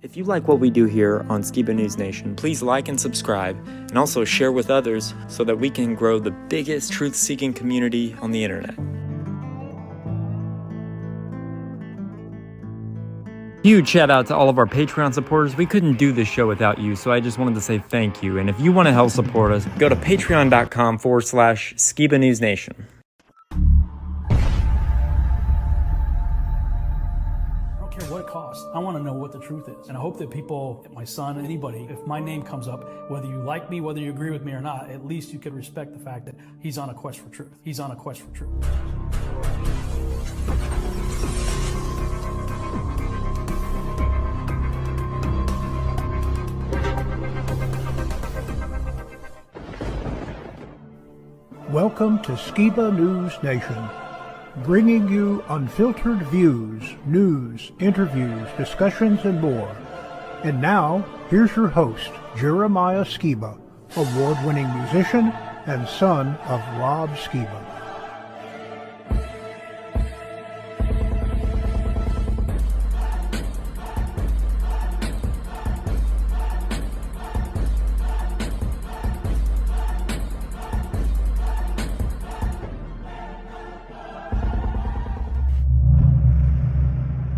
If you like what we do here on Skiba News Nation, please like and subscribe, and also share with others so that we can grow the biggest truth-seeking community on the internet. Huge shout out to all of our Patreon supporters. We couldn't do this show without you, so I just wanted to say thank you. And if you want to help support us, go to patreon.com/Skiba News Nation. What it costs. I want to know what the truth is. And I hope that people, my son, anybody, if my name comes up, whether you like me, whether you agree with me or not, at least you could respect the fact that he's on a quest for truth. He's on a quest for truth. Welcome to Skiba News Nation, bringing you unfiltered views, news, interviews, discussions, and more. And now, here's your host, Jeremiah Skiba, award-winning musician and son of Rob Skiba.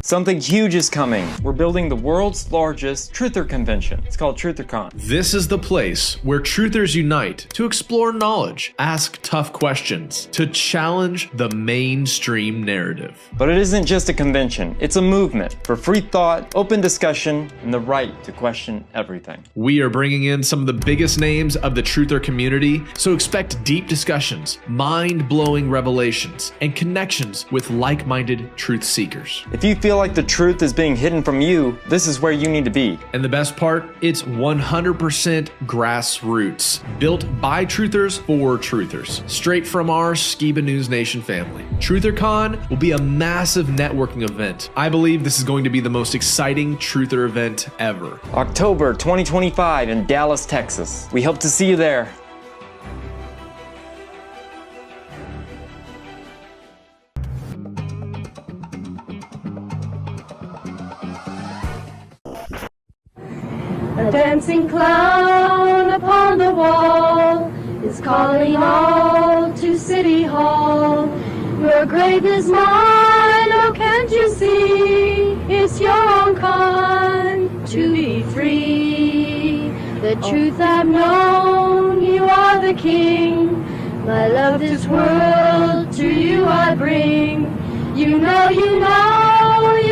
Something huge is coming. We're building the world's largest truther convention. It's called TrutherCon. This is the place where truthers unite to explore knowledge, ask tough questions, to challenge the mainstream narrative. But it isn't just a convention. It's a movement for free thought, open discussion, and the right to question everything. We are bringing in some of the biggest names of the truther community, so expect deep discussions, mind-blowing revelations, and connections with like-minded truth seekers. If you feel like the truth is being hidden from you, this is where you need to be. And the best part, it's 100% grassroots, built by truthers for truthers, straight from our Skiba News Nation family. TrutherCon will be a massive networking event. I believe this is going to be the most exciting truther event ever. October 2025 in Dallas, Texas. We hope to see you there. A dancing clown upon the wall is calling all to City Hall. Your grave is mine, oh can't you see? It's your own kind to be free. The truth I've known, you are the king. My love this world to you I bring. You know, you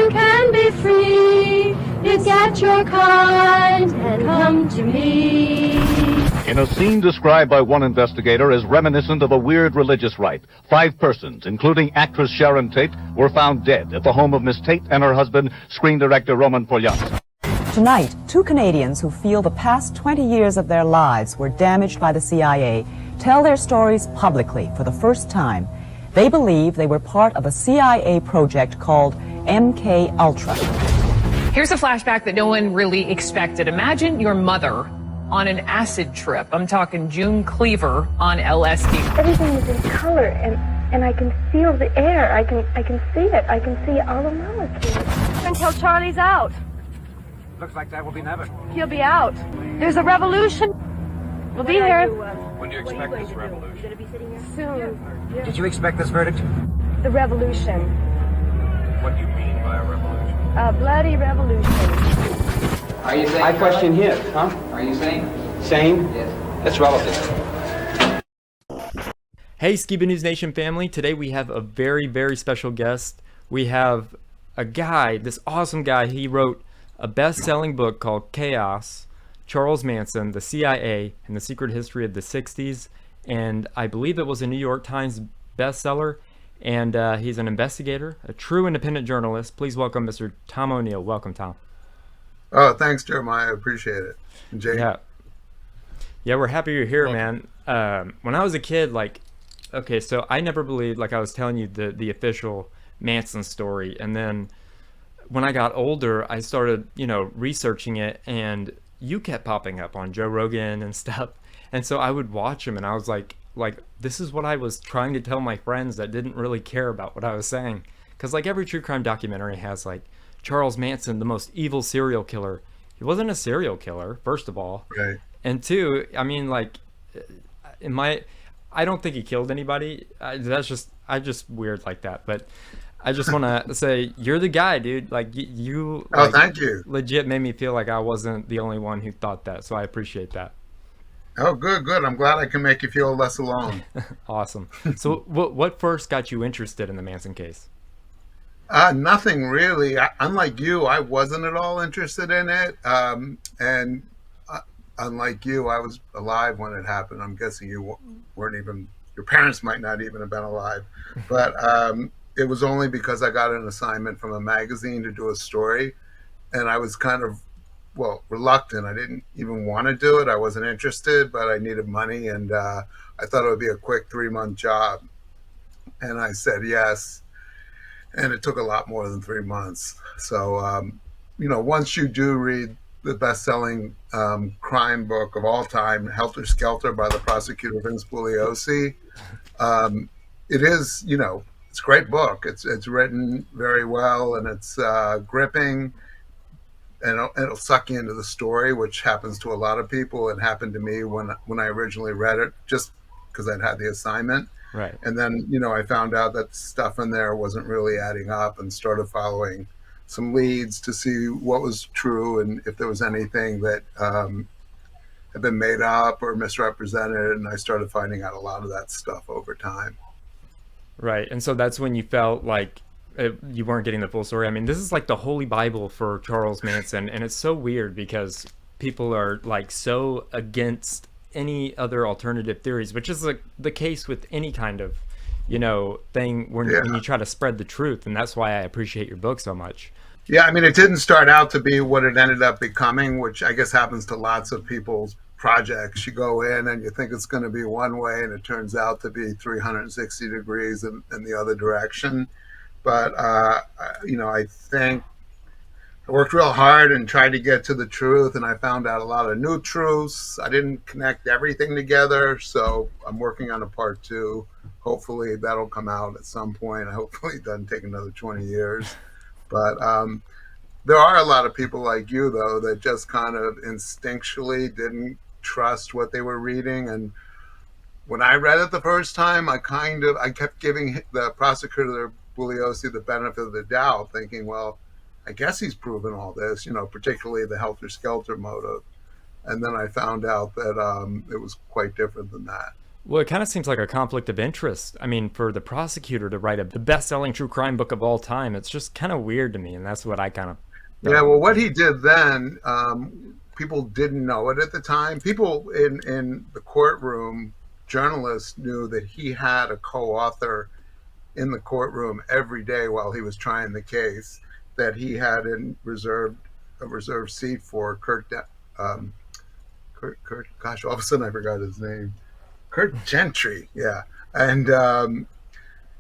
can be free. It's at your kind and come to me. In a scene described by one investigator as reminiscent of a weird religious rite, 5 persons, including actress Sharon Tate, were found dead at the home of Miss Tate and her husband, screen director Roman Polanski. Tonight, 2 Canadians who feel the past 20 years of their lives were damaged by the CIA tell their stories publicly for the first time. They believe they were part of a CIA project called MK Ultra. Here's a flashback that no one really expected. Imagine your mother on an acid trip. I'm talking June Cleaver on LSD. Everything is in color, and I can feel the air. I can see it. I can see all the molecules. Until Charlie's out. Looks like that will be never. He'll be out. There's a revolution. We'll be here. When do you expect this revolution? Soon. Did you expect this verdict? The revolution. What do you mean by a revolution? A bloody revolution. Are you saying? I question his, huh? Are you saying? Same? Yes. That's relative. Hey, Skiba News Nation family. Today we have a very, very special guest. We have a guy, this awesome guy. He wrote a best-selling book called Chaos, Charles Manson, the CIA, and the Secret History of the 60s. And I believe it was a New York Times bestseller. And he's an investigator, a true independent journalist. Please welcome Mr. Tom O'Neill. Welcome, Tom. Oh, thanks, Jeremiah. I appreciate it. Jay. Yeah, we're happy you're here, man. When I was a kid, okay, so I never believed, like I was telling you, the official Manson story. And then when I got older, I started, researching it, and you kept popping up on Joe Rogan and stuff. And so I would watch him, and I was like, this is what I was trying to tell my friends that didn't really care about what I was saying. Because every true crime documentary has Charles Manson, the most evil serial killer, he wasn't a serial killer, first of all. Right. And two, I mean, like, I don't think he killed anybody. I'm just weird like that. But I just want to say, you're the guy, dude. Like, you. Oh, like, thank you. Legit made me feel like I wasn't the only one who thought that. So I appreciate that. Oh, good. I'm glad I can make you feel less alone. Awesome. So what first got you interested in the Manson case? Nothing really. Unlike you, I wasn't at all interested in it. And unlike you, I was alive when it happened. I'm guessing you weren't even, your parents might not even have been alive. But it was only because I got an assignment from a magazine to do a story. And I was kind of, reluctant. I didn't even want to do it. I wasn't interested, but I needed money. And I thought it would be a quick 3-month job. And I said yes. And it took a lot more than 3 months. So, once you do read the best-selling crime book of all time, Helter Skelter by the prosecutor Vince Bugliosi, it is, it's a great book. It's written very well, and it's gripping, and it'll suck you into the story, which happens to a lot of people. It happened to me when I originally read it, just because I'd had the assignment. Right. And then, I found out that stuff in there wasn't really adding up, and started following some leads to see what was true and if there was anything that had been made up or misrepresented. And I started finding out a lot of that stuff over time. Right. And so that's when you felt like you weren't getting the full story. I mean, this is like the holy Bible for Charles Manson. And it's so weird because people are like so against any other alternative theories, which is like the case with any kind of, thing when you try to spread the truth. And that's why I appreciate your book so much. Yeah, I mean, it didn't start out to be what it ended up becoming, which I guess happens to lots of people's projects. You go in and you think it's going to be one way, and it turns out to be 360 degrees in the other direction. But, I think I worked real hard and tried to get to the truth, and I found out a lot of new truths. I didn't connect everything together, so I'm working on a part 2. Hopefully that'll come out at some point. Hopefully it doesn't take another 20 years. But there are a lot of people like you, though, that just kind of instinctually didn't trust what they were reading. And when I read it the first time, I kept giving the prosecutor Bugliosi the benefit of the doubt, thinking, well, I guess he's proven all this, particularly the helter-skelter motive. And then I found out that it was quite different than that. Well, it kind of seems like a conflict of interest. I mean, for the prosecutor to write the best-selling true crime book of all time, it's just kind of weird to me, and that's what I kind of... Yeah, well, what he did then, people didn't know it at the time. People in the courtroom, journalists, knew that he had a co-author in the courtroom every day while he was trying the case, that he had a reserved seat for Kurt, gosh, all of a sudden I forgot his name. Kurt Gentry, yeah. And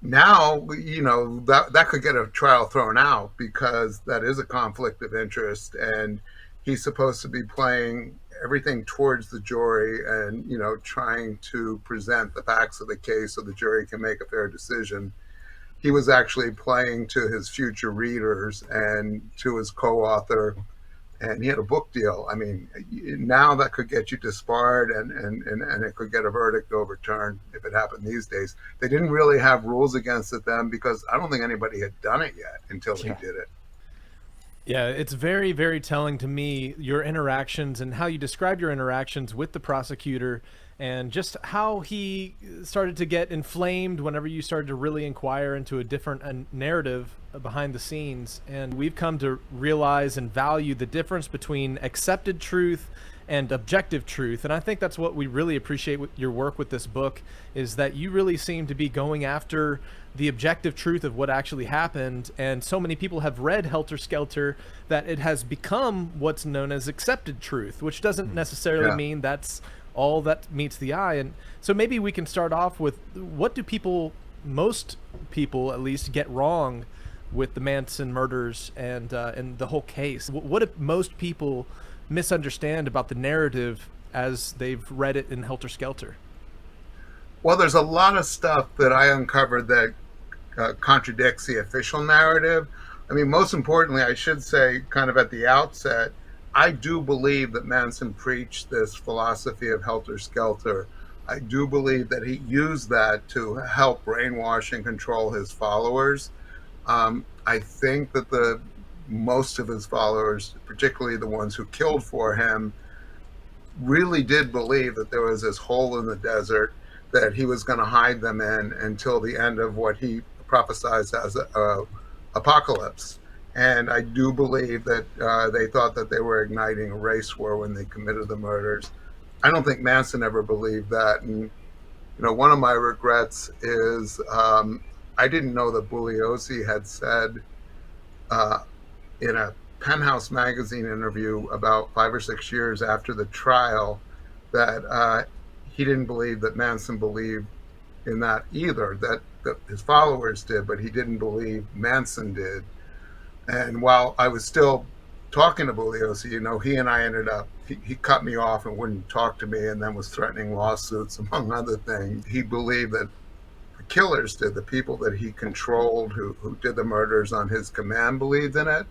now, that could get a trial thrown out because that is a conflict of interest, and he's supposed to be playing everything towards the jury and, trying to present the facts of the case so the jury can make a fair decision. He was actually playing to his future readers and to his co-author, and he had a book deal. I mean, now that could get you disbarred, and it could get a verdict overturned if it happened these days. They didn't really have rules against it then because I don't think anybody had done it yet until he did it. Yeah, it's very, very telling to me, your interactions and how you described your interactions with the prosecutor, and just how he started to get inflamed whenever you started to really inquire into a different narrative behind the scenes. And we've come to realize and value the difference between accepted truth and objective truth. And I think that's what we really appreciate with your work with this book, is that you really seem to be going after the objective truth of what actually happened. And so many people have read Helter Skelter that it has become what's known as accepted truth, which doesn't necessarily mean that's all that meets the eye. And so maybe we can start off with, what do most people at least, get wrong with the Manson murders and the whole case? What do most people misunderstand about the narrative as they've read it in Helter Skelter? Well, there's a lot of stuff that I uncovered that contradicts the official narrative. I mean, most importantly, I should say kind of at the outset, I do believe that Manson preached this philosophy of helter-skelter. I do believe that he used that to help brainwash and control his followers. I think that most of his followers, particularly the ones who killed for him, really did believe that there was this hole in the desert that he was going to hide them in until the end of what he prophesized as a apocalypse. And I do believe that they thought that they were igniting a race war when they committed the murders. I don't think Manson ever believed that. And one of my regrets is I didn't know that Bugliosi had said in a Penthouse magazine interview about 5 or 6 years after the trial that he didn't believe that Manson believed in that either, that his followers did, but he didn't believe Manson did. And while I was still talking to Bugliosi, he and I ended up, he cut me off and wouldn't talk to me, and then was threatening lawsuits, among other things. He believed that the killers did, the people that he controlled, who did the murders on his command, believed in it.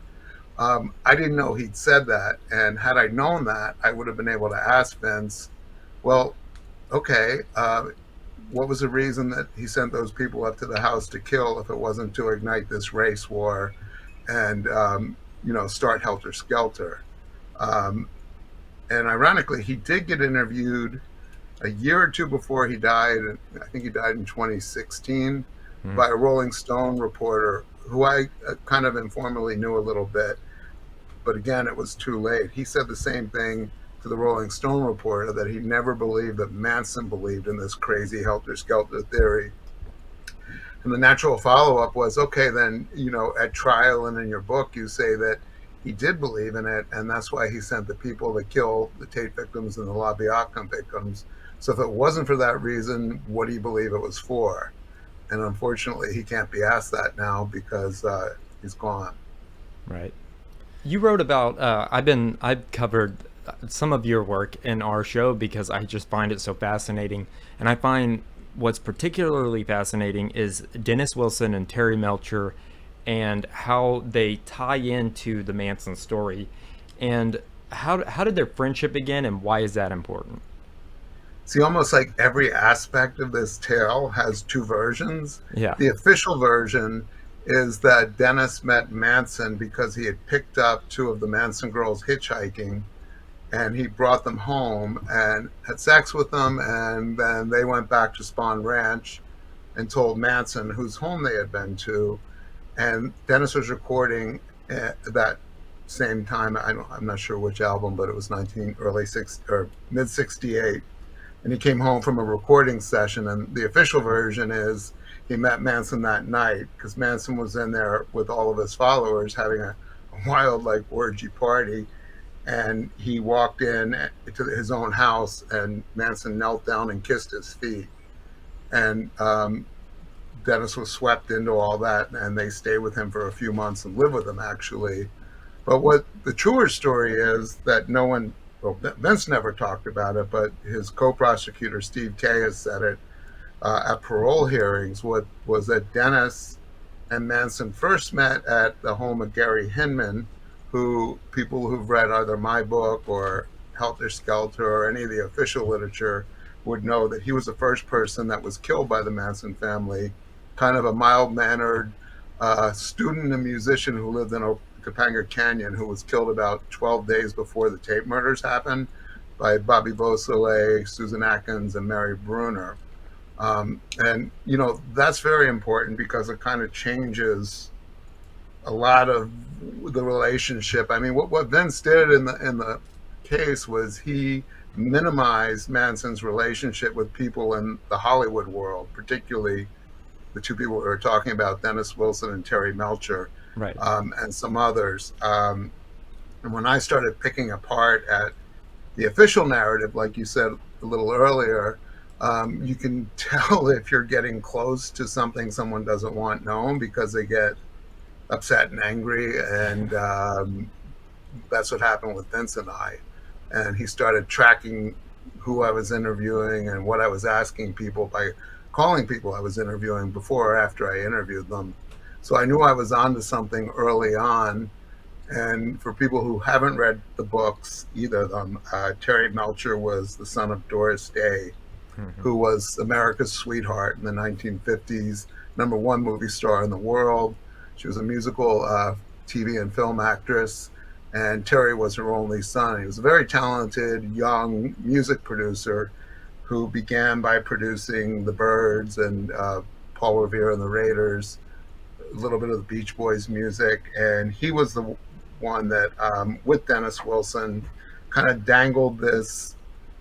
I didn't know he'd said that, and had I known that, I would have been able to ask Vince, well, okay, what was the reason that he sent those people up to the house to kill if it wasn't to ignite this race war and start helter-skelter? And ironically, he did get interviewed a year or two before he died. I think he died in 2016 by a Rolling Stone reporter who I kind of informally knew a little bit. But again, it was too late. He said the same thing to the Rolling Stone reporter, that he never believed that Manson believed in this crazy helter-skelter theory. And the natural follow-up was, okay, then, at trial and in your book, you say that he did believe in it, and that's why he sent the people to kill the Tate victims and the La Bianca victims. So if it wasn't for that reason, what do you believe it was for? And unfortunately, he can't be asked that now because he's gone. Right. You wrote about, I've covered some of your work in our show because I just find it so fascinating. And I find what's particularly fascinating is Dennis Wilson and Terry Melcher and how they tie into the Manson story. And how did their friendship begin, and why is that important? See, almost like every aspect of this tale has two versions. Yeah. The official version is that Dennis met Manson because he had picked up two of the Manson girls hitchhiking, and he brought them home and had sex with them, and then they went back to Spahn Ranch and told Manson whose home they had been to. And Dennis was recording that same time, I'm not sure which album, but it was mid '68. And he came home from a recording session, and the official version is he met Manson that night because Manson was in there with all of his followers having a wild, orgy party. And he walked in to his own house, and Manson knelt down and kissed his feet. And Dennis was swept into all that, and they stayed with him for a few months and lived with him, actually. But what the truer story is that Vince never talked about it, but his co-prosecutor, Steve Kay, has said it at parole hearings, was that Dennis and Manson first met at the home of Gary Hinman, who people who've read either my book or Helter Skelter or any of the official literature would know that he was the first person that was killed by the Manson family, kind of a mild-mannered student and musician who lived in Topanga Canyon, who was killed about 12 days before the Tate murders happened by Bobby Beausoleil, Susan Atkins, and Mary Bruner. And, that's very important because it kind of changes a lot of the relationship. I mean, what Vince did in the case was he minimized Manson's relationship with people in the Hollywood world, particularly the two people we were talking about, Dennis Wilson and Terry Melcher, right, and some others. And when I started picking apart at the official narrative, like you said a little earlier, you can tell if you're getting close to something someone doesn't want known because they get upset and angry, and that's what happened with Vince and I. And he started tracking who I was interviewing and what I was asking people by calling people I was interviewing before or after I interviewed them. So I knew I was onto something early on, And for people who haven't read the books, either of them, Terry Melcher was the son of Doris Day, who was America's sweetheart in the 1950s, #1 movie star in the world. She was a musical TV and film actress, and Terry was her only son. He was a very talented young music producer who began by producing the Byrds and Paul Revere and the Raiders, a little bit of the Beach Boys music, and he was the one that, with Dennis Wilson, kind of dangled this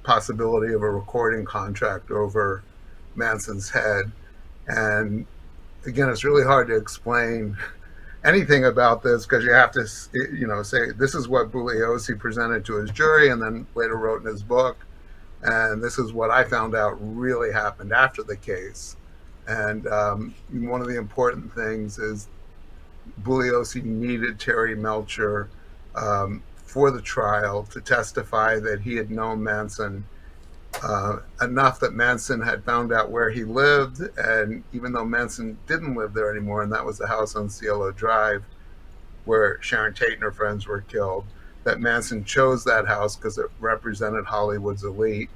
possibility of a recording contract over Manson's head. And again, it's really hard to explain anything about this because you have to, say this is what Bugliosi presented to his jury and then later wrote in his book. And this is what I found out really happened after the case. And one of the important things is Bugliosi needed Terry Melcher for the trial to testify that he had known Manson enough that Manson had found out where he lived. And even though Manson didn't live there anymore, and that was the house on Cielo Drive where Sharon Tate and her friends were killed, that Manson chose that house because it represented Hollywood's elite.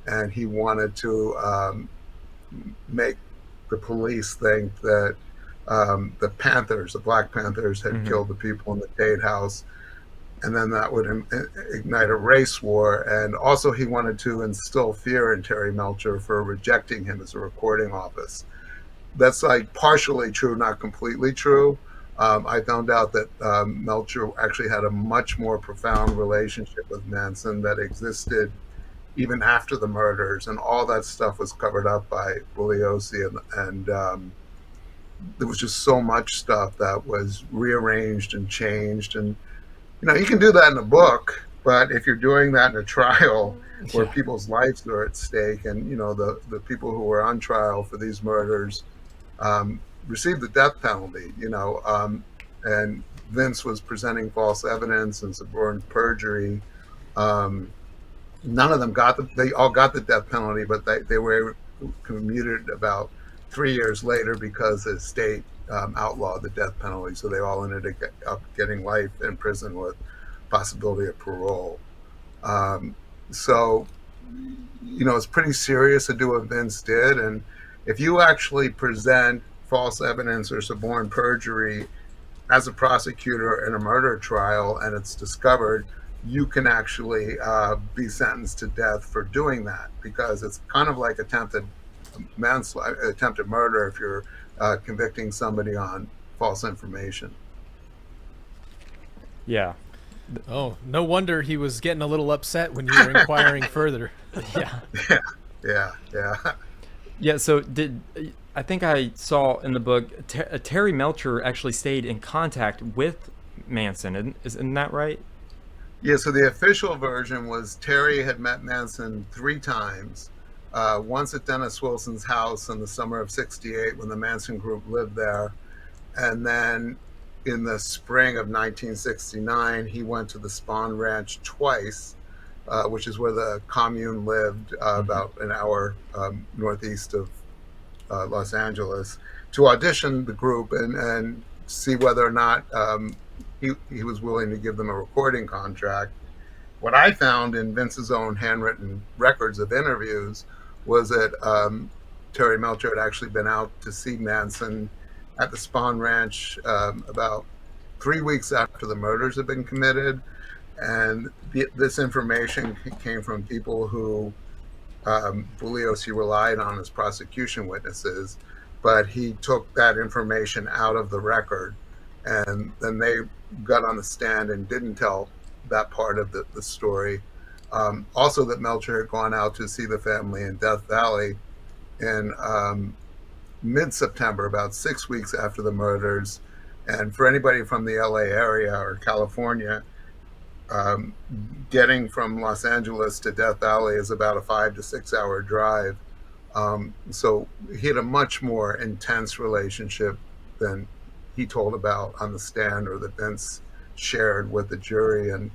And he wanted to make the police think that the Panthers, the Black Panthers, had killed the people in the Tate house. And then that would ignite a race war. And also he wanted to instill fear in Terry Melcher for rejecting him as a recording office. That's like partially true, not completely true. I found out that Melcher actually had a much more profound relationship with Manson that existed even after the murders, and all that stuff was covered up by Bugliosi, and there was just so much stuff that was rearranged and changed. And you can do that in a book, but if you're doing that in a trial where people's lives are at stake, and the people who were on trial for these murders received the death penalty, and Vince was presenting false evidence and suborned perjury. None of them they all got the death penalty, but they were commuted about 3 years later because the state outlawed the death penalty. So they all ended up getting life in prison with possibility of parole. So it's pretty serious to do what Vince did. And if you actually present false evidence or suborn perjury as a prosecutor in a murder trial and it's discovered, you can actually be sentenced to death for doing that, because it's kind of like attempted murder if you're convicting somebody on false information. Yeah. Oh, no wonder he was getting a little upset when you were inquiring further. Yeah. Yeah. So I think I saw in the book Terry Melcher actually stayed in contact with Manson. Isn't that right? Yeah. So the official version was Terry had met Manson 3 times. Once at Dennis Wilson's house in the summer of '68 when the Manson group lived there, and then in the spring of 1969 he went to the Spahn Ranch twice, which is where the commune lived, about an hour northeast of Los Angeles, to audition the group and see whether or not he was willing to give them a recording contract. What I found in Vince's own handwritten records of interviews was that Terry Melcher had actually been out to see Manson at the Spahn Ranch about 3 weeks after the murders had been committed. And this information came from people who Bugliosi relied on as prosecution witnesses, but he took that information out of the record, and then they got on the stand and didn't tell that part of the story. Also that Melcher had gone out to see the family in Death Valley in mid-September, about 6 weeks after the murders. And for anybody from the LA area or California, getting from Los Angeles to Death Valley is about a 5 to 6 hour drive. So he had a much more intense relationship than he told about on the stand or that Vince shared with the jury. And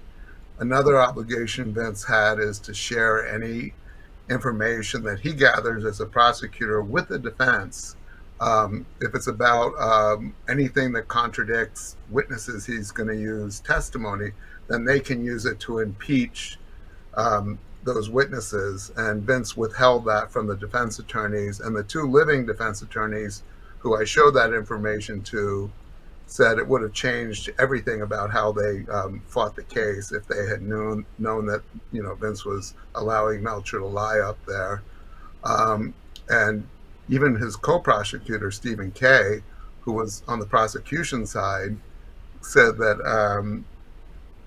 another obligation Vince had is to share any information that he gathers as a prosecutor with the defense If it's about anything that contradicts witnesses, he's going to use testimony. Then they can use it to impeach those witnesses. And Vince withheld that from the defense attorneys. And the two living defense attorneys who I showed that information to said it would have changed everything about how they fought the case if they had known that, you know, Vince was allowing Melcher to lie up there. And even his co-prosecutor, Stephen Kay, who was on the prosecution side, said that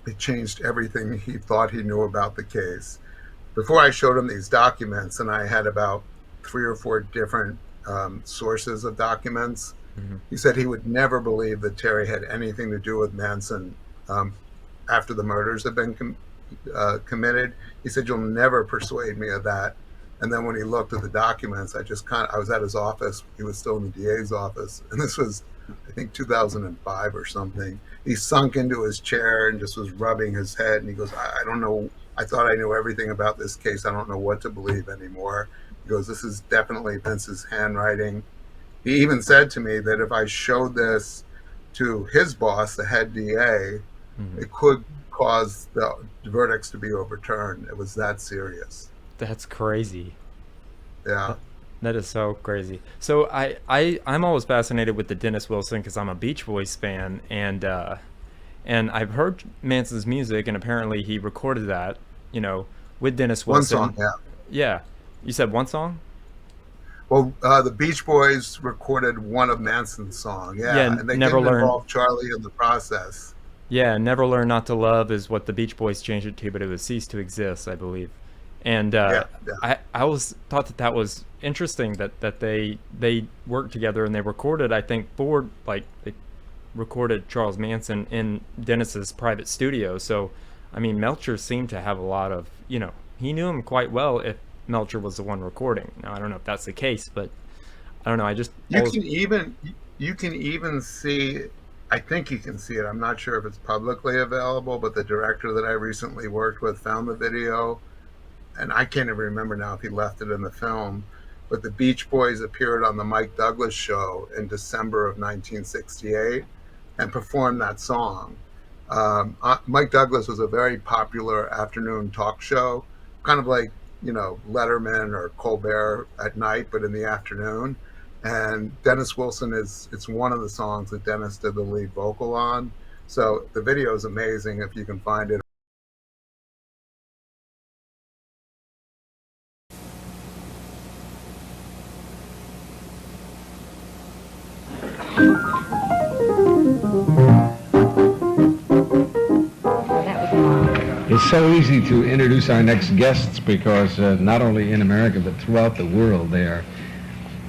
it changed everything he thought he knew about the case. Before I showed him these documents, and I had about 3 or 4 different sources of documents, he said he would never believe that Terry had anything to do with Manson after the murders had been committed. He said, "You'll never persuade me of that." And then when he looked at the documents, I was at his office. He was still in the DA's office. And this was, I think, 2005 or something. He sunk into his chair and just was rubbing his head. And he goes, I don't know. I thought I knew everything about this case. I don't know what to believe anymore. He goes, "This is definitely Vince's handwriting." He even said to me that if I showed this to his boss, the head DA, it could cause the verdicts to be overturned. It was that serious. That's crazy. Yeah. That is so crazy. So I'm always fascinated with the Dennis Wilson because I'm a Beach Boys fan, and I've heard Manson's music, and apparently he recorded that, you know, with Dennis Wilson. One song, yeah. Yeah. You said one song? Well, the Beach Boys recorded one of Manson's songs, and they Never didn't Learn. involve Charlie in the process. Yeah, Never Learn Not to Love is what the Beach Boys changed it to, but it was Cease to Exist, I believe. And I always thought that was interesting that they worked together and they recorded, I think, they recorded Charles Manson in Dennis's private studio. So, I mean, Melcher seemed to have a lot of, you know, he knew him quite well if Melcher was the one recording. Now, I don't know if that's the case, but I don't know. You can even see, I think you can see it. I'm not sure if it's publicly available, but the director that I recently worked with found the video, and I can't even remember now if he left it in the film, but the Beach Boys appeared on the Mike Douglas show in December of 1968 and performed that song. Mike Douglas was a very popular afternoon talk show, kind of like, you know, Letterman or Colbert at night, but in the afternoon. And Dennis Wilson it's one of the songs that Dennis did the lead vocal on. So the video is amazing if you can find it. It's so easy to introduce our next guests because not only in America but throughout the world they are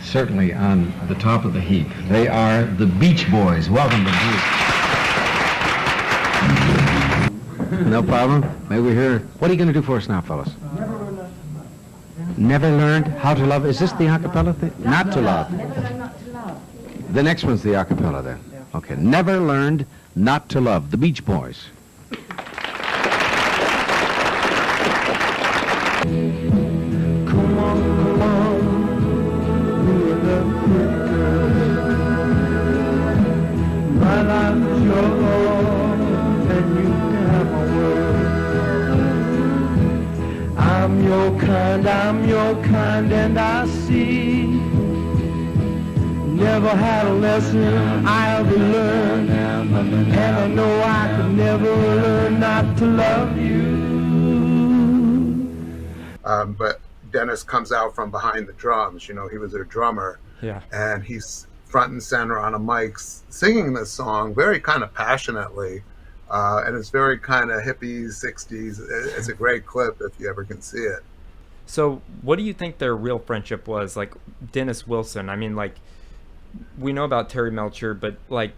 certainly on the top of the heap. They are the Beach Boys. Welcome to Beach. No problem. May we hear? What are you going to do for us now, fellas? Never learned how to love. Is this the acapella thing? Not to love. Never learned not to love. The next one's the acapella then. Okay. Never learned not to love. The Beach Boys. My life is yours, and you can have my word. I'm your kind, and I see. Never had a lesson I ever learned, and I know I could never learn not to love you. But Dennis comes out from behind the drums. You know, he was their drummer. Yeah. And he's front and center on a mic singing this song very kind of passionately. And it's very kind of hippies, 60s. It's a great clip if you ever can see it. So what do you think their real friendship was? Like Dennis Wilson, I mean, like, we know about Terry Melcher, but like,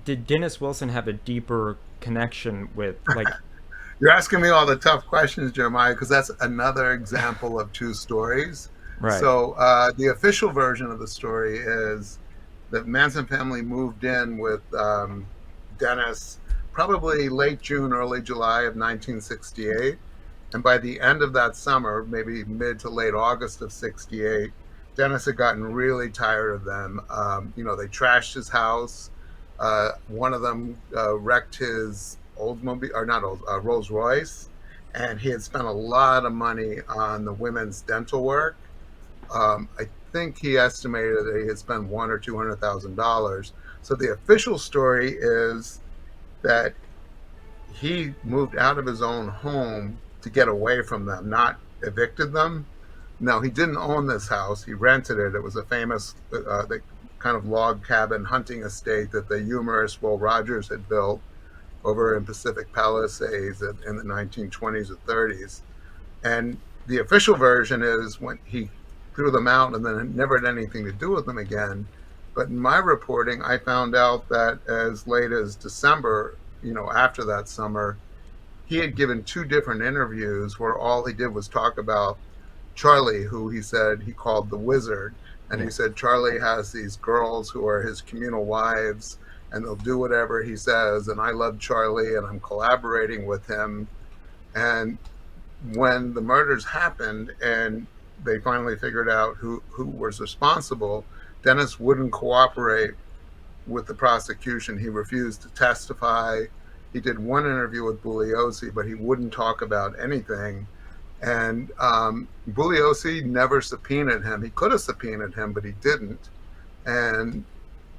did Dennis Wilson have a deeper connection with, like... You're asking me all the tough questions, Jeremiah, because that's another example of two stories. Right. So the official version of the story is that Manson family moved in with Dennis probably late June, early July of 1968. And by the end of that summer, maybe mid to late August of 68, Dennis had gotten really tired of them. They trashed his house. One of them wrecked his Oldsmobile, or not old, Rolls Royce, and he had spent a lot of money on the women's dental work. I think he estimated that he had spent $100,000 or $200,000. So the official story is that he moved out of his own home to get away from them, not evicted them. No, he didn't own this house. He rented it. It was a famous the kind of log cabin hunting estate that the humorist Will Rogers had built over in Pacific Palisades in the 1920s or 30s. And the official version is when he threw them out and then never had anything to do with them again. But in my reporting, I found out that as late as December, after that summer, he had given 2 different interviews where all he did was talk about Charlie, who he said he called the wizard. And he said Charlie has these girls who are his communal wives, and they'll do whatever he says. And I love Charlie, and I'm collaborating with him. And when the murders happened and they finally figured out who was responsible, Dennis wouldn't cooperate with the prosecution. He refused to testify. He did one interview with Bugliosi, but he wouldn't talk about anything. And Bugliosi never subpoenaed him. He could have subpoenaed him, but he didn't. And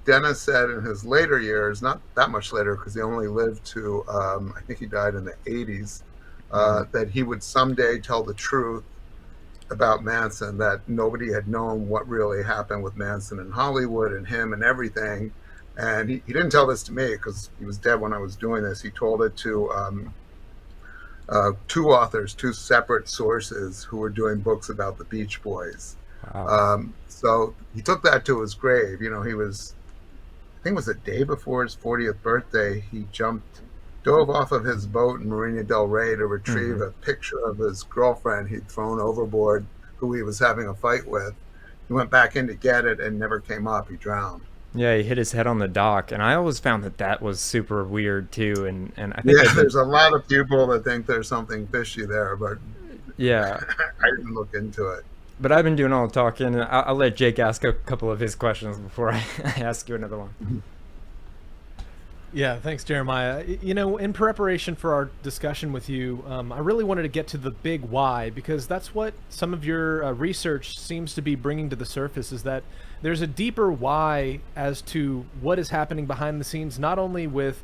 Dennis said in his later years, not that much later because he only lived to, I think he died in the 80s, that he would someday tell the truth about Manson, that nobody had known what really happened with Manson in Hollywood and him and everything. And he didn't tell this to me because he was dead when I was doing this. He told it to 2 authors, 2 separate sources who were doing books about the Beach Boys. Wow. So he took that to his grave. He was, I think it was the day before his 40th birthday, he dove off of his boat in Marina del Rey to retrieve a picture of his girlfriend he'd thrown overboard, who he was having a fight with. He went back in to get it and never came up. He drowned. Yeah, he hit his head on the dock, and I always found that was super weird too. And I think there's a lot of people that think there's something fishy there, but yeah, I didn't look into it. But I've been doing all the talking, and I'll let Jake ask a couple of his questions before I ask you another one. Yeah, thanks, Jeremiah. In preparation for our discussion with you, I really wanted to get to the big why, because that's what some of your research seems to be bringing to the surface, is that there's a deeper why as to what is happening behind the scenes, not only with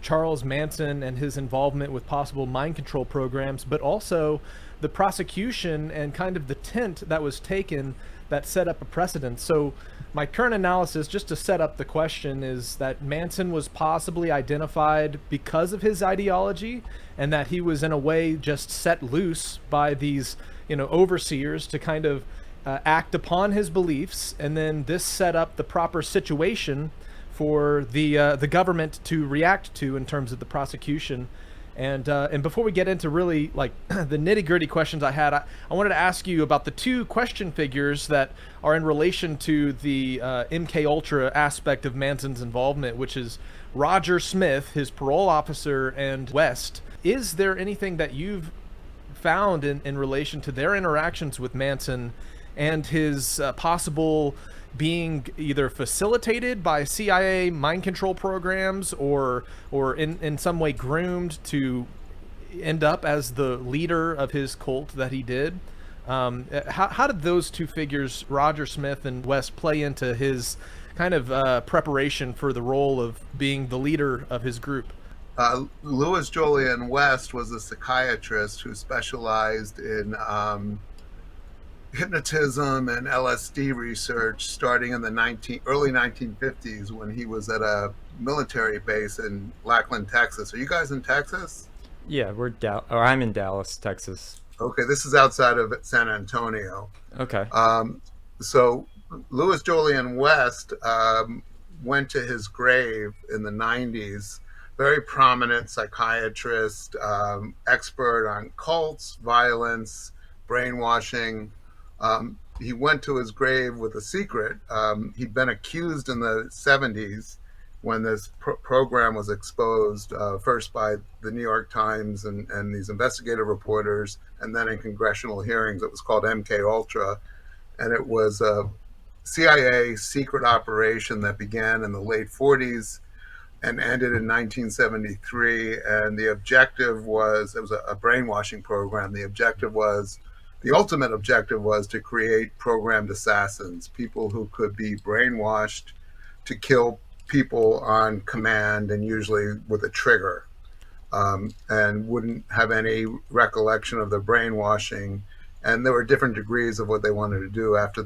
Charles Manson and his involvement with possible mind control programs, but also the prosecution and kind of the tint that was taken that set up a precedent. So my current analysis, just to set up the question, is that Manson was possibly identified because of his ideology, and that he was in a way just set loose by these, overseers to kind of act upon his beliefs, and then this set up the proper situation for the government to react to in terms of the prosecution. And before we get into really like the nitty-gritty questions I had, I wanted to ask you about the 2 question figures that are in relation to the MK Ultra aspect of Manson's involvement, which is Roger Smith, his parole officer, and West. Is there anything that you've found in relation to their interactions with Manson and his possible being either facilitated by CIA mind control programs or in some way groomed to end up as the leader of his cult that he did? How did those 2 figures, Roger Smith and West, play into his kind of preparation for the role of being the leader of his group? Louis Julian West was a psychiatrist who specialized in hypnotism and LSD research starting in the early 1950s when he was at a military base in Lackland, Texas. Are you guys in Texas? Yeah, I'm in Dallas, Texas. Okay, this is outside of San Antonio. Okay. So Louis Julian West went to his grave in the 90s. Very prominent psychiatrist, expert on cults, violence, brainwashing. He went to his grave with a secret. He'd been accused in the 70s when this program was exposed, first by the New York Times and these investigative reporters, and then in congressional hearings. It was called MK Ultra. and it was a CIA secret operation that began in the late 40s and ended in 1973. And the objective was, it was a brainwashing program. The ultimate objective was to create programmed assassins, people who could be brainwashed to kill people on command and usually with a trigger, and wouldn't have any recollection of the brainwashing. And there were different degrees of what they wanted to do. After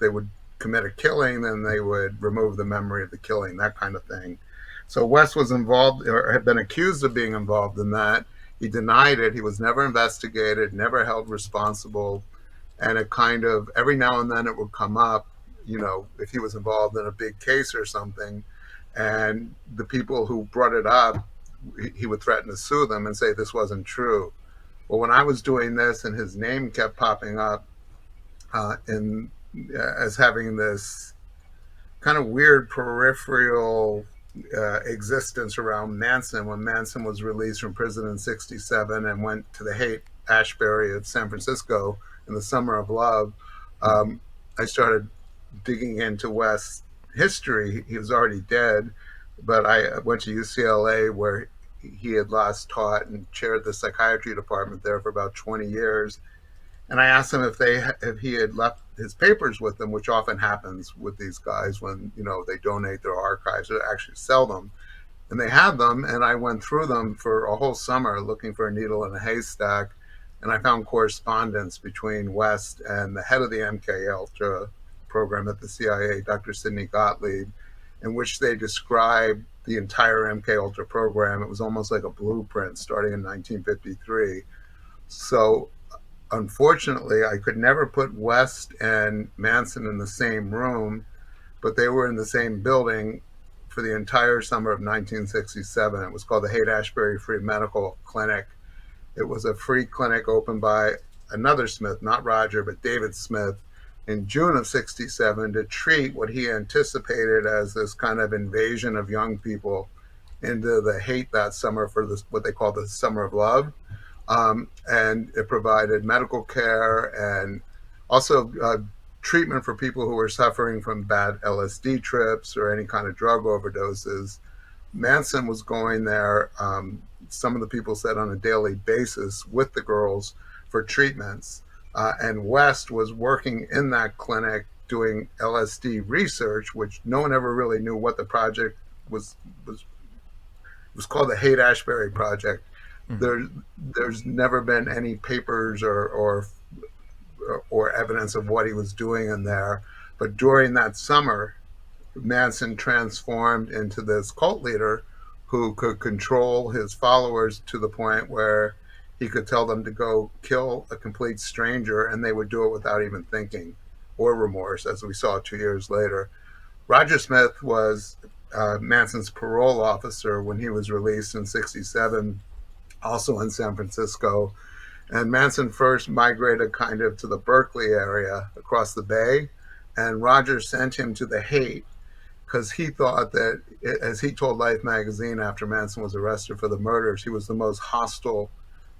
they would commit a killing, then they would remove the memory of the killing, that kind of thing. So West was involved, or had been accused of being involved in that. He denied it. He was never investigated, never held responsible. And it kind of, every now and then it would come up, if he was involved in a big case or something. And the people who brought it up, he would threaten to sue them and say this wasn't true. Well, when I was doing this and his name kept popping up as having this kind of weird peripheral existence around Manson, when Manson was released from prison in '67 and went to the Haight-Ashbury of San Francisco in the Summer of Love, I started digging into West's history. He was already dead, but I went to UCLA where he had last taught and chaired the psychiatry department there for about 20 years. And I asked him if he had left his papers with them, which often happens with these guys when, they donate their archives or actually sell them. And they had them, and I went through them for a whole summer looking for a needle in a haystack. And I found correspondence between West and the head of the MK Ultra program at the CIA, Dr. Sidney Gottlieb, in which they described the entire MK Ultra program. It was almost like a blueprint starting in 1953. So unfortunately, I could never put West and Manson in the same room, but they were in the same building for the entire summer of 1967. It was called the Haight-Ashbury Free Medical Clinic. It was a free clinic opened by another Smith, not Roger, but David Smith, in June of '67 to treat what he anticipated as this kind of invasion of young people into the Haight that summer for this, what they call the Summer of Love. And it provided medical care and also treatment for people who were suffering from bad LSD trips or any kind of drug overdoses. Manson was going there, some of the people said on a daily basis, with the girls for treatments. And West was working in that clinic doing LSD research, which no one ever really knew what the project was. It was called the Haight-Ashbury Project. There's never been any papers or evidence of what he was doing in there. But during that summer, Manson transformed into this cult leader who could control his followers to the point where he could tell them to go kill a complete stranger and they would do it without even thinking or remorse, as we saw 2 years later. Roger Smith was Manson's parole officer when he was released in '67, also in San Francisco. And Manson first migrated kind of to the Berkeley area across the bay, and Roger sent him to the Haight because he thought that, as he told Life magazine after Manson was arrested for the murders, he was the most hostile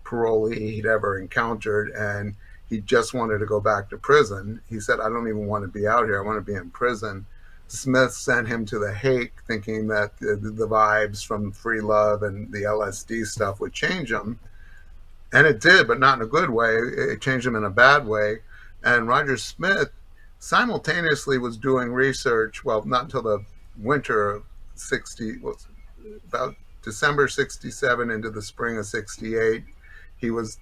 parolee he'd ever encountered, and he just wanted to go back to prison. He said, I don't even want to be out here, I want to be in prison. Smith sent him to the Haight thinking that the vibes from free love and the LSD stuff would change him. And it did, but not in a good way. It changed him in a bad way. And Roger Smith simultaneously was doing research, well, not until the winter of about December '67 into the spring of '68. He was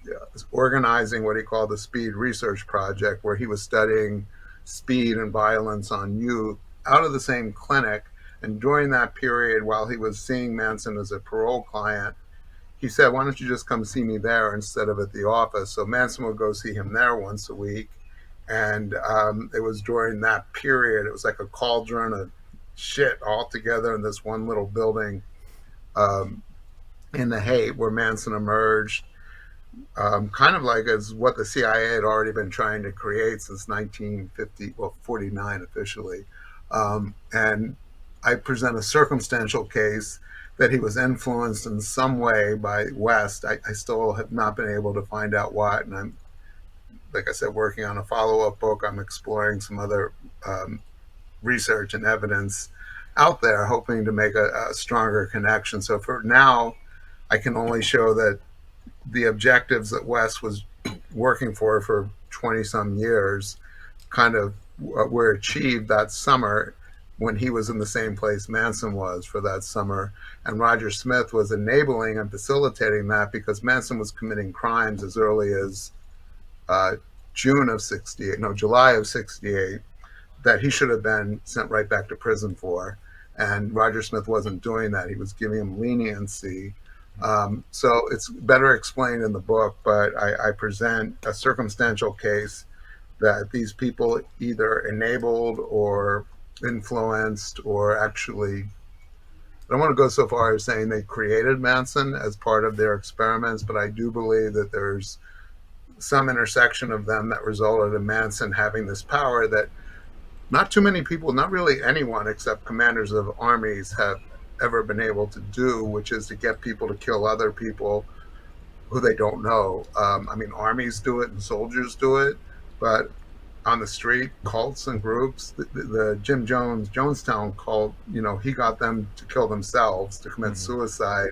organizing what he called the Speed Research Project, where he was studying speed and violence on youth out of the same clinic. And during that period, while he was seeing Manson as a parole client, he said, why don't you just come see me there instead of at the office? So Manson would go see him there once a week. And it was during that period, it was like a cauldron of shit all together in this one little building in the Haight where Manson emerged. Kind of like as what the CIA had already been trying to create since 49 officially. And I present a circumstantial case that he was influenced in some way by West. I still have not been able to find out what, and I'm like I said, working on a follow-up book. I'm exploring some other research and evidence out there, hoping to make a stronger connection. So for now, I can only show that the objectives that Wes was working for 20 some years kind of were achieved that summer when he was in the same place Manson was for that summer. And Roger Smith was enabling and facilitating that because Manson was committing crimes as early as July of 68, that he should have been sent right back to prison for. And Roger Smith wasn't doing that. He was giving him leniency. So it's better explained in the book, but I present a circumstantial case that these people either enabled or influenced or actually, I don't want to go so far as saying they created Manson as part of their experiments, but I do believe that there's some intersection of them that resulted in Manson having this power that not too many people, not really anyone except commanders of armies, have ever been able to do, which is to get people to kill other people who they don't know. I mean, armies do it and soldiers do it, but on the street, cults and groups, the Jim Jones, Jonestown cult, he got them to kill themselves, to commit suicide,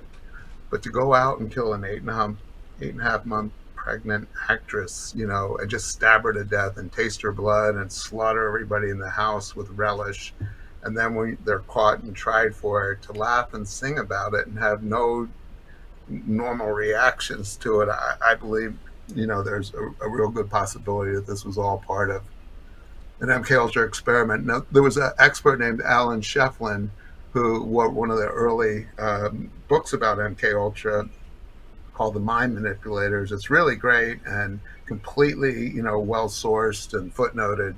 but to go out and kill an 8.5 month pregnant actress, and just stab her to death and taste her blood and slaughter everybody in the house with relish. And then when they're caught and tried for it, to laugh and sing about it and have no normal reactions to it, I believe, there's a real good possibility that this was all part of an MK Ultra experiment. Now, there was an expert named Alan Shefflin who wrote one of the early books about MK Ultra called The Mind Manipulators. It's really great and completely, well sourced and footnoted.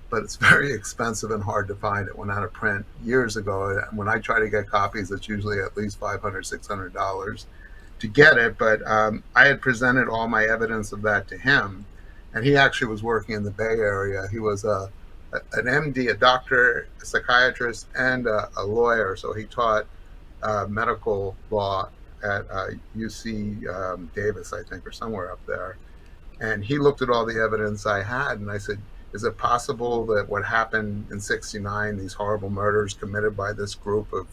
But it's very expensive and hard to find. It went out of print years ago. When I try to get copies, it's usually at least $500, $600 to get it. But I had presented all my evidence of that to him, and he actually was working in the Bay Area. He was an MD, a doctor, a psychiatrist, and a lawyer. So he taught medical law at UC Davis, I think, or somewhere up there. And he looked at all the evidence I had, and I said, is it possible that what happened in 69, these horrible murders committed by this group of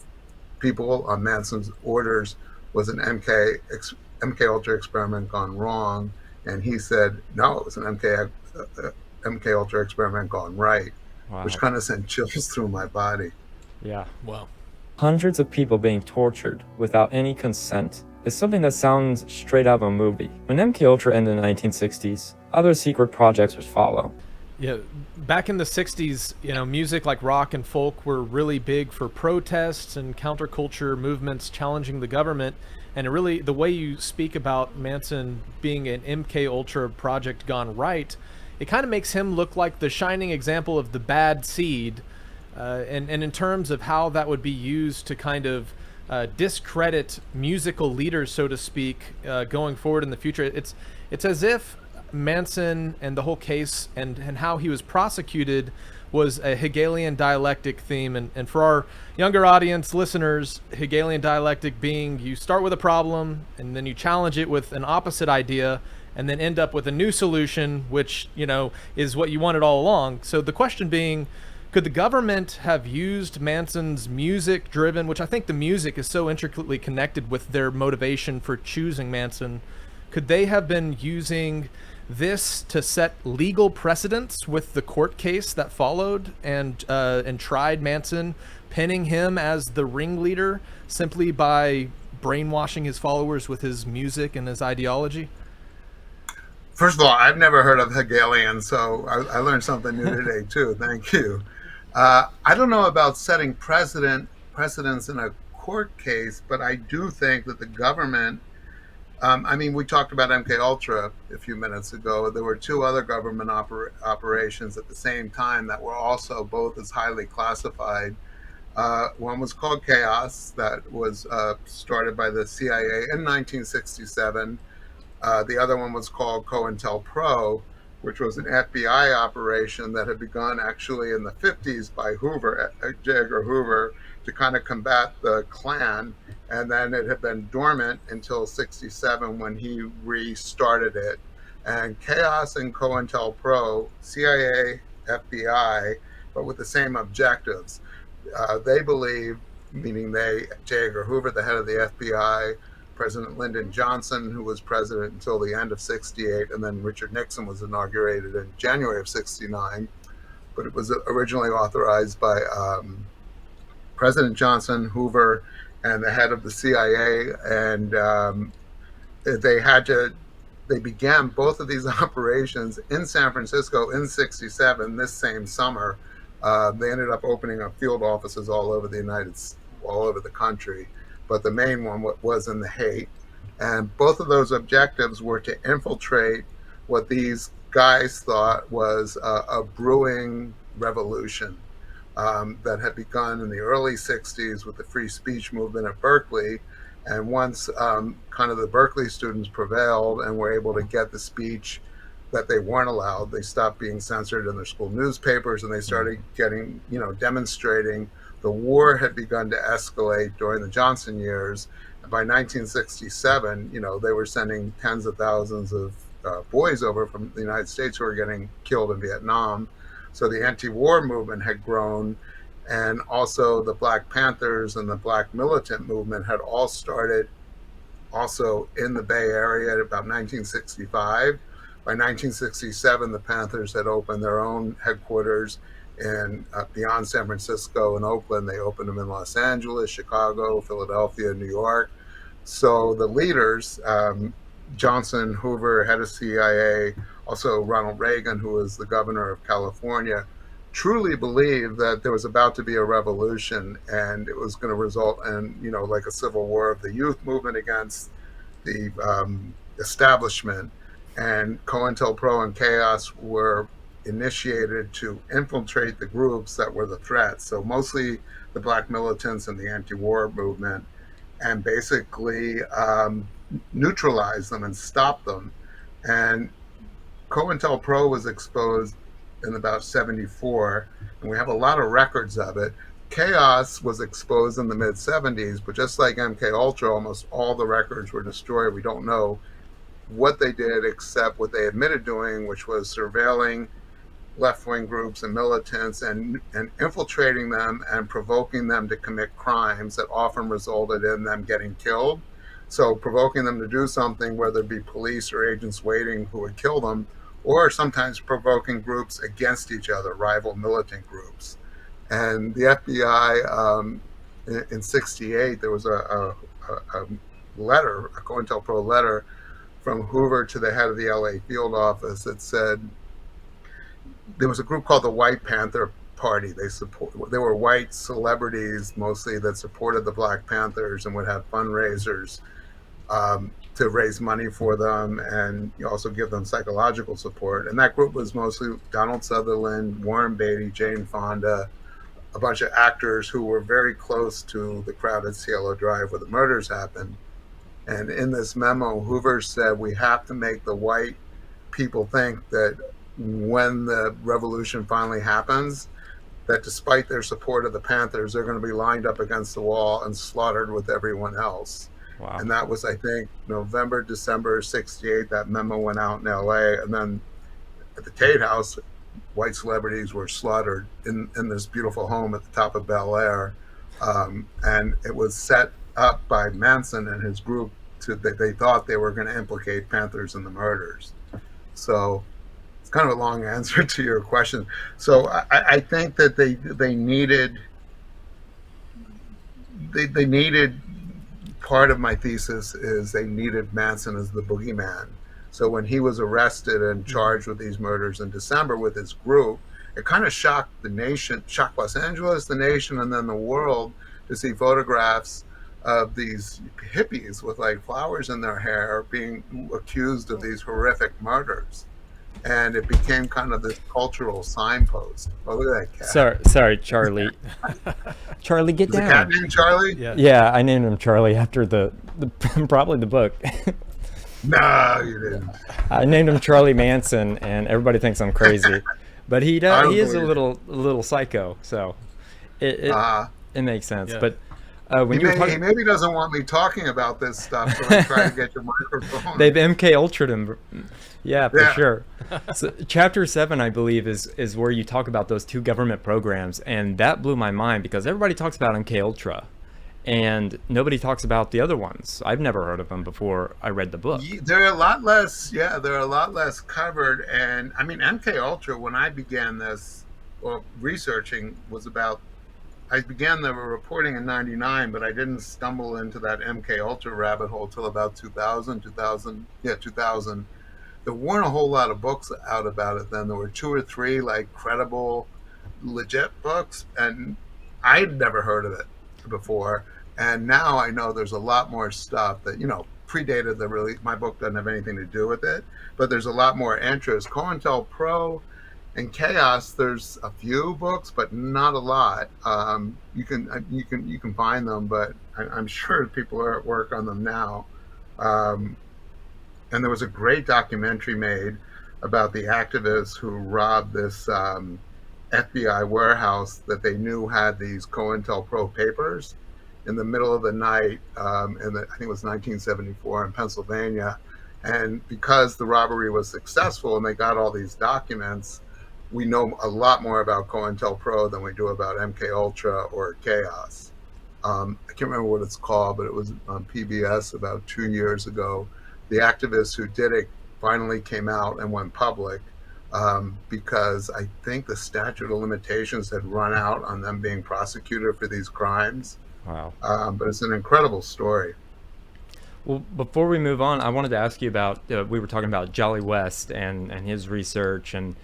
people on Manson's orders, was an MK Ultra experiment gone wrong? And he said, no, it was an MK Ultra experiment gone right. Wow. Which kind of sent chills through my body. Yeah. Wow. Hundreds of people being tortured without any consent is something that sounds straight out of a movie. When MK Ultra ended in the 1960s, other secret projects would follow. Yeah, back in the 60s, music like rock and folk were really big for protests and counterculture movements challenging the government. And the way you speak about Manson being an MK Ultra project gone right, it kind of makes him look like the shining example of the bad seed. And in terms of how that would be used to kind of discredit musical leaders, so to speak, going forward in the future, it's as if Manson and the whole case and how he was prosecuted was a Hegelian dialectic theme. And for our younger audience listeners, Hegelian dialectic being you start with a problem and then you challenge it with an opposite idea and then end up with a new solution, which, is what you wanted all along. So the question being, could the government have used Manson's music-driven, which I think the music is so intricately connected with their motivation for choosing Manson, could they have been using this to set legal precedents with the court case that followed and tried Manson, pinning him as the ringleader simply by brainwashing his followers with his music and his ideology? First of all, I've never heard of Hegelian, so I learned something new today too. Thank you. I don't know about setting precedents in a court case, but I do think that the government, we talked about MK Ultra a few minutes ago. There were two other government operations at the same time that were also both as highly classified. One was called Chaos, that was started by the CIA in 1967. The other one was called Cointelpro, which was an FBI operation that had begun actually in the 50s by J. Edgar Hoover, to kind of combat the Klan. And then it had been dormant until 67 when he restarted it. And Chaos and COINTELPRO, CIA, FBI, but with the same objectives. They believe, meaning they, J. Edgar Hoover, the head of the FBI, President Lyndon Johnson, who was president until the end of '68, and then Richard Nixon was inaugurated in January of '69. But it was originally authorized by President Johnson, Hoover, and the head of the CIA, and they began both of these operations in San Francisco in '67, this same summer. They ended up opening up field offices all over the country, but the main one was in the Haight. And both of those objectives were to infiltrate what these guys thought was a brewing revolution that had begun in the early '60s with the free speech movement at Berkeley. And once kind of the Berkeley students prevailed and were able to get the speech that they weren't allowed, they stopped being censored in their school newspapers, and they started getting, demonstrating. The war had begun to escalate during the Johnson years. And by 1967, they were sending tens of thousands of boys over from the United States who were getting killed in Vietnam. So the anti-war movement had grown, and also the Black Panthers and the Black militant movement had all started also in the Bay Area at about 1965. By 1967, the Panthers had opened their own headquarters in beyond San Francisco and Oakland. They opened them in Los Angeles, Chicago, Philadelphia, New York. So the leaders, Johnson, Hoover, head of CIA, also Ronald Reagan, who was the governor of California, truly believed that there was about to be a revolution, and it was going to result in, like a civil war of the youth movement against the establishment. And COINTELPRO and Chaos were initiated to infiltrate the groups that were the threats. So mostly the Black militants and the anti-war movement, and basically neutralize them and stop them. And COINTELPRO was exposed in about '74, and we have a lot of records of it. Chaos was exposed in the mid-'70s, but just like MK Ultra, almost all the records were destroyed. We don't know what they did except what they admitted doing, which was surveilling left-wing groups and militants and infiltrating them and provoking them to commit crimes that often resulted in them getting killed. So provoking them to do something, whether it be police or agents waiting who would kill them, or sometimes provoking groups against each other, rival militant groups. And the FBI in '68, there was a letter, a COINTELPRO letter from Hoover to the head of the LA field office that said there was a group called the White Panther Party. They were white celebrities mostly that supported the Black Panthers and would have fundraisers to raise money for them, and you also give them psychological support. And that group was mostly Donald Sutherland, Warren Beatty, Jane Fonda, a bunch of actors who were very close to the crowded Cielo Drive where the murders happened. And in this memo, Hoover said, we have to make the white people think that when the revolution finally happens, that despite their support of the Panthers, they're going to be lined up against the wall and slaughtered with everyone else. Wow. And that was, I think, November, December '68, that memo went out in LA. And then at the Tate house, white celebrities were slaughtered in this beautiful home at the top of Bel Air. And it was set up by Manson and his group that they thought they were going to implicate Panthers in the murders. So it's kind of a long answer to your question. So I think that they needed part of my thesis is they needed Manson as the boogeyman. So when he was arrested and charged with these murders in December with his group, it kind of shocked the nation, shocked Los Angeles, the nation, and then the world to see photographs of these hippies with like flowers in their hair being accused of these horrific murders. And it became kind of this cultural signpost. Oh, look at that cat. Sorry, Charlie. Charlie, get down. Is the cat named Charlie? Yeah, I named him Charlie after the probably the book. No, you didn't. I named him Charlie Manson, and everybody thinks I'm crazy, but he is a little psycho. So it makes sense. Yeah. But When you were He talking, maybe doesn't want me talking about this stuff, so I try to get your microphone. they've MK Ultra'd him. Yeah, for Yeah. sure. So chapter 7, I believe, is where you talk about those 2 government programs, and that blew my mind because everybody talks about MK Ultra, and nobody talks about the other ones. I've never heard of them before I read the book. They're a lot less. Yeah, they're a lot less covered. And I mean, MK Ultra. When I began this or researching, was about. I began the reporting in '99, but I didn't stumble into that MK Ultra rabbit hole till about 2000. Yeah, 2000. There weren't a whole lot of books out about it then. There were 2 or 3 like credible, legit books, and I'd never heard of it before. And now I know there's a lot more stuff that, predated the release. My book doesn't have anything to do with it, but there's a lot more interest. Cointelpro and Chaos, there's a few books, but not a lot. You can find them, but I'm sure people are at work on them now. And there was a great documentary made about the activists who robbed this FBI warehouse that they knew had these Cointelpro papers in the middle of the night, I think it was 1974 in Pennsylvania. And because the robbery was successful and they got all these documents, we know a lot more about Cointelpro than we do about MK Ultra or Chaos. I can't remember what it's called, but it was on PBS about 2 years ago. The activists who did it finally came out and went public because I think the statute of limitations had run out on them being prosecuted for these crimes. Wow. But it's an incredible story. Well, before we move on, I wanted to ask you about, we were talking about Jolly West and his research, and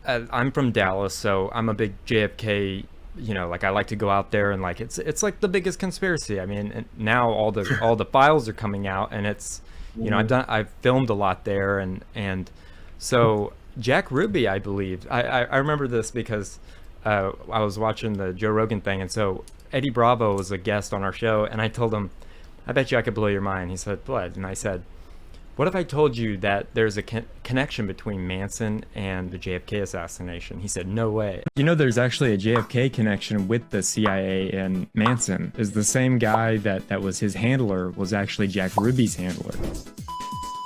I'm from Dallas, so I'm a big JFK, like I like to go out there and like it's like the biggest conspiracy. I mean, and now all the files are coming out, and it's, I've filmed a lot there, and so Jack Ruby, I believe, I remember this because I was watching the Joe Rogan thing, and so Eddie Bravo was a guest on our show, and I told him, I bet you I could blow your mind. He said, what? And I said, what if I told you that there's a connection between Manson and the JFK assassination? He said, no way. There's actually a JFK connection with the CIA, and Manson is the same guy that was his handler, was actually Jack Ruby's handler.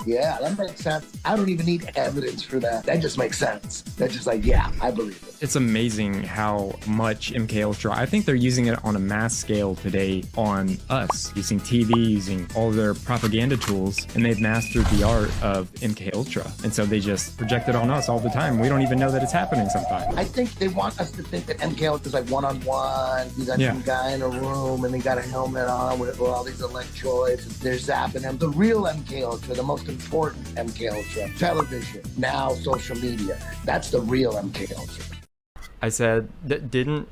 Yeah, that makes sense. I don't even need evidence for that. That just makes sense. That's just like, yeah, I believe it. It's amazing how much MK Ultra, I think they're using it on a mass scale today on us, using TV, using all their propaganda tools, and they've mastered the art of MK Ultra. And so they just project it on us all the time. We don't even know that it's happening sometimes. I think they want us to think that MK Ultra is like one-on-one. You got some guy in a room and they got a helmet on with all these electrodes. They're zapping them. The real MK Ultra, the most important MK Ultra, television, now social media. That's the real MK Ultra. I said, didn't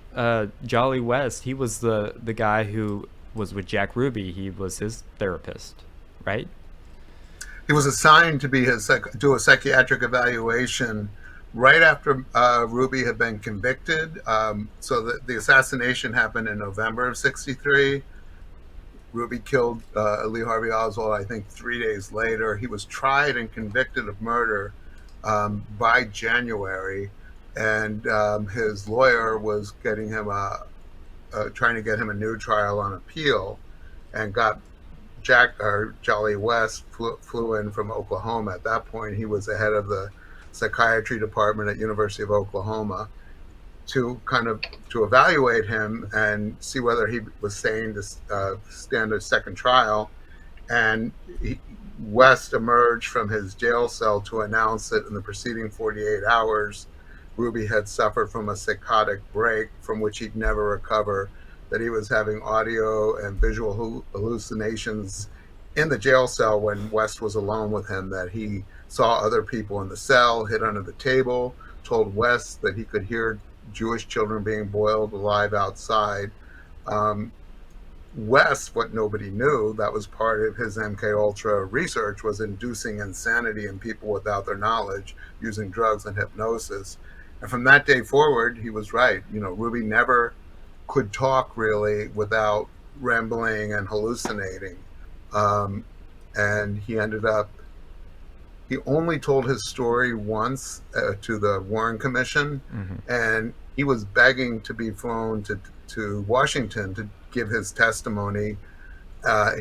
Jolly West, he was the guy who was with Jack Ruby. He was his therapist, right? He was assigned to be do a psychiatric evaluation right after Ruby had been convicted. So the assassination happened in November of '63. Ruby killed Lee Harvey Oswald, I think, 3 days later. He was tried and convicted of murder by January, and his lawyer was getting him trying to get him a new trial on appeal, and got Jolly West flew in from Oklahoma. At that point, he was the head of the psychiatry department at University of Oklahoma, to evaluate him and see whether he was sane to stand a second trial. And West emerged from his jail cell to announce that in the preceding 48 hours, Ruby had suffered from a psychotic break from which he'd never recover, that he was having audio and visual hallucinations in the jail cell when West was alone with him, that he saw other people in the cell, hid under the table, told West that he could hear Jewish children being boiled alive outside. West, what nobody knew, that was part of his MK Ultra research, was inducing insanity in people without their knowledge, using drugs and hypnosis. And from that day forward, he was right. Ruby never could talk really without rambling and hallucinating. And he only told his story once to the Warren Commission, and he was begging to be flown to Washington to give his testimony.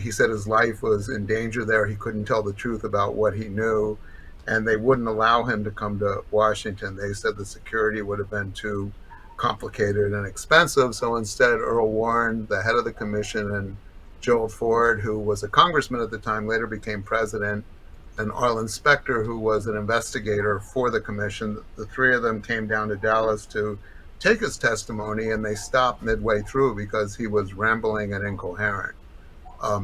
He said his life was in danger there. He couldn't tell the truth about what he knew, and they wouldn't allow him to come to Washington. They said the security would have been too complicated and expensive. So instead, Earl Warren, the head of the commission, and Gerald Ford, who was a congressman at the time, later became president, and Arlen Specter, who was an investigator for the commission, the three of them came down to Dallas to take his testimony, and they stopped midway through because he was rambling and incoherent.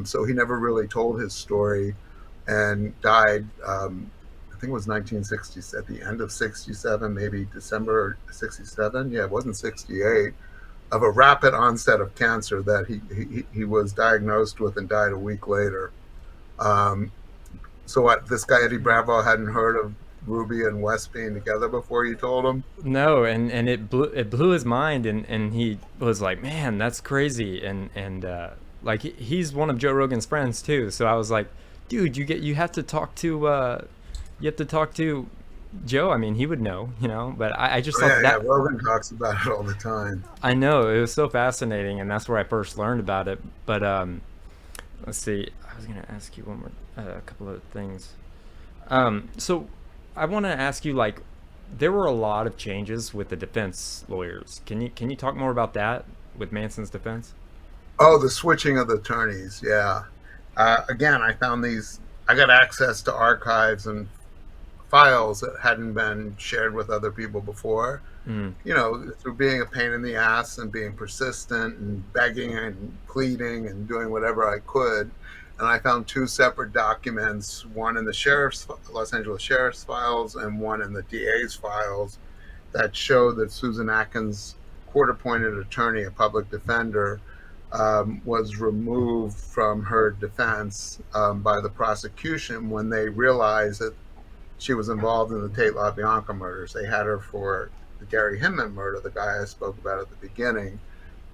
So he never really told his story, and died, I think it was 1960, at the end of 67, maybe December 67. Yeah, it wasn't 68, of a rapid onset of cancer that he was diagnosed with and died a week later. So what, this guy Eddie Bravo hadn't heard of Ruby and Wes being together before you told him? No, and it blew his mind, and he was like, man, that's crazy. And like, he's one of Joe Rogan's friends too. So I was like, dude, you have to talk to Joe. I mean, he would know, but I just thought that Rogan talks about it all the time. I know, it was so fascinating, and that's where I first learned about it. But let's see, I was gonna ask you a couple of things. So I want to ask you, like, there were a lot of changes with the defense lawyers. Can you talk more about that with Manson's defense? Oh, the switching of the attorneys. Yeah. Again, I got access to archives and files that hadn't been shared with other people before. Through being a pain in the ass and being persistent and begging and pleading and doing whatever I could. And I found two separate documents, one in the Los Angeles Sheriff's files and one in the DA's files, that showed that Susan Atkins, court-appointed attorney, a public defender, was removed from her defense by the prosecution when they realized that she was involved in the Tate LaBianca murders. They had her for the Gary Hinman murder, the guy I spoke about at the beginning.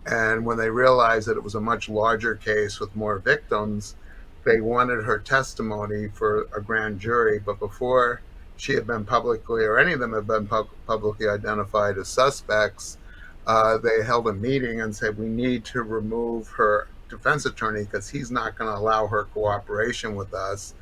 And when they realized that it was a much larger case with more victims, they wanted her testimony for a grand jury. But before she had been publicly, or any of them had been publicly identified as suspects, they held a meeting and said, we need to remove her defense attorney because he's not going to allow her cooperation with us.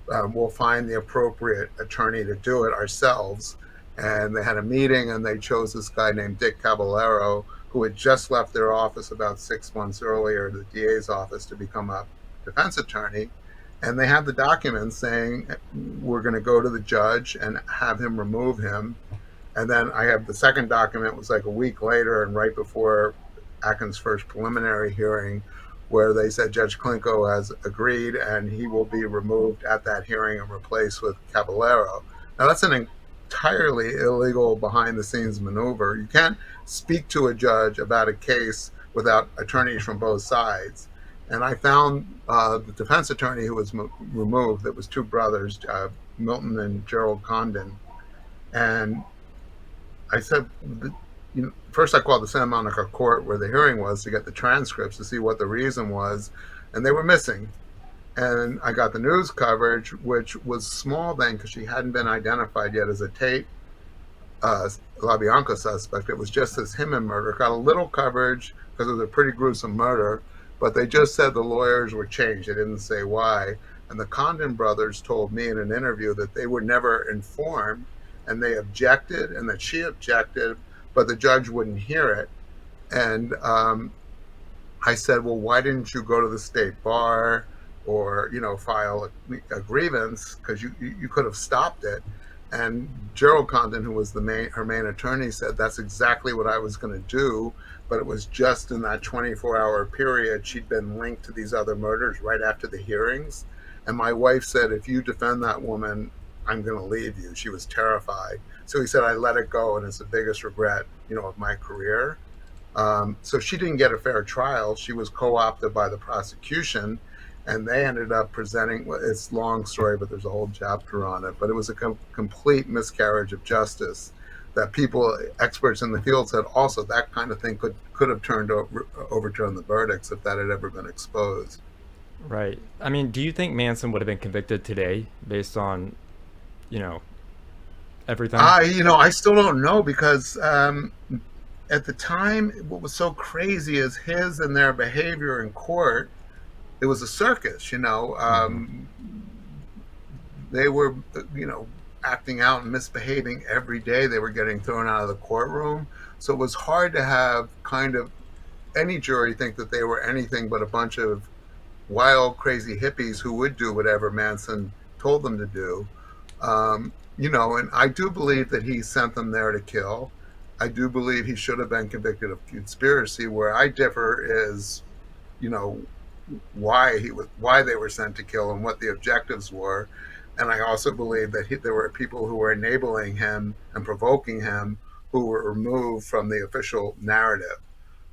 We'll find the appropriate attorney to do it ourselves. And they had a meeting, and they chose this guy named Dick Caballero, who had just left their office about 6 months earlier, the DA's office, to become a defense attorney. And they had the documents saying, we're going to go to the judge and have him remove him. And then I have the second document, was like a week later and right before Atkins' first preliminary hearing, where they said Judge Klinko has agreed and he will be removed at that hearing and replaced with Caballero. Now, that's an entirely illegal behind-the-scenes maneuver. You can't speak to a judge about a case without attorneys from both sides. And I found the defense attorney who was removed. That was two brothers, Milton and Gerald Condon. And I said, first I called the Santa Monica court where the hearing was to get the transcripts to see what the reason was, and they were missing. And I got the news coverage, which was small then because she hadn't been identified yet as a Tate LaBianca suspect. It was just this Hinman murder. Got a little coverage because it was a pretty gruesome murder, but they just said the lawyers were changed. They didn't say why. And the Condon brothers told me in an interview that they were never informed, and they objected, and that she objected, but the judge wouldn't hear it. And I said, well, why didn't you go to the state bar or, file a grievance? Because you could have stopped it. And Gerald Condon, who was her main attorney, said that's exactly what I was going to do, but it was just in that 24-hour period she'd been linked to these other murders right after the hearings. And my wife said, if you defend that woman, I'm going to leave you. She was terrified. So he said, I let it go, and it's the biggest regret, of my career. So she didn't get a fair trial. She was co-opted by the prosecution, and they ended up presenting, it's a long story, but there's a whole chapter on it, but it was a complete miscarriage of justice that experts in the field said also that kind of thing could have overturned the verdicts if that had ever been exposed. Right. I mean, do you think Manson would have been convicted today based on, everything? I still don't know because at the time, what was so crazy is his and their behavior in court. It was a circus, They were, acting out and misbehaving every day. They were getting thrown out of the courtroom. So it was hard to have kind of any jury think that they were anything but a bunch of wild, crazy hippies who would do whatever Manson told them to do. And I do believe that he sent them there to kill. I do believe he should have been convicted of conspiracy. Where I differ is, why they were sent to kill and what the objectives were. And I also believe that there were people who were enabling him and provoking him who were removed from the official narrative.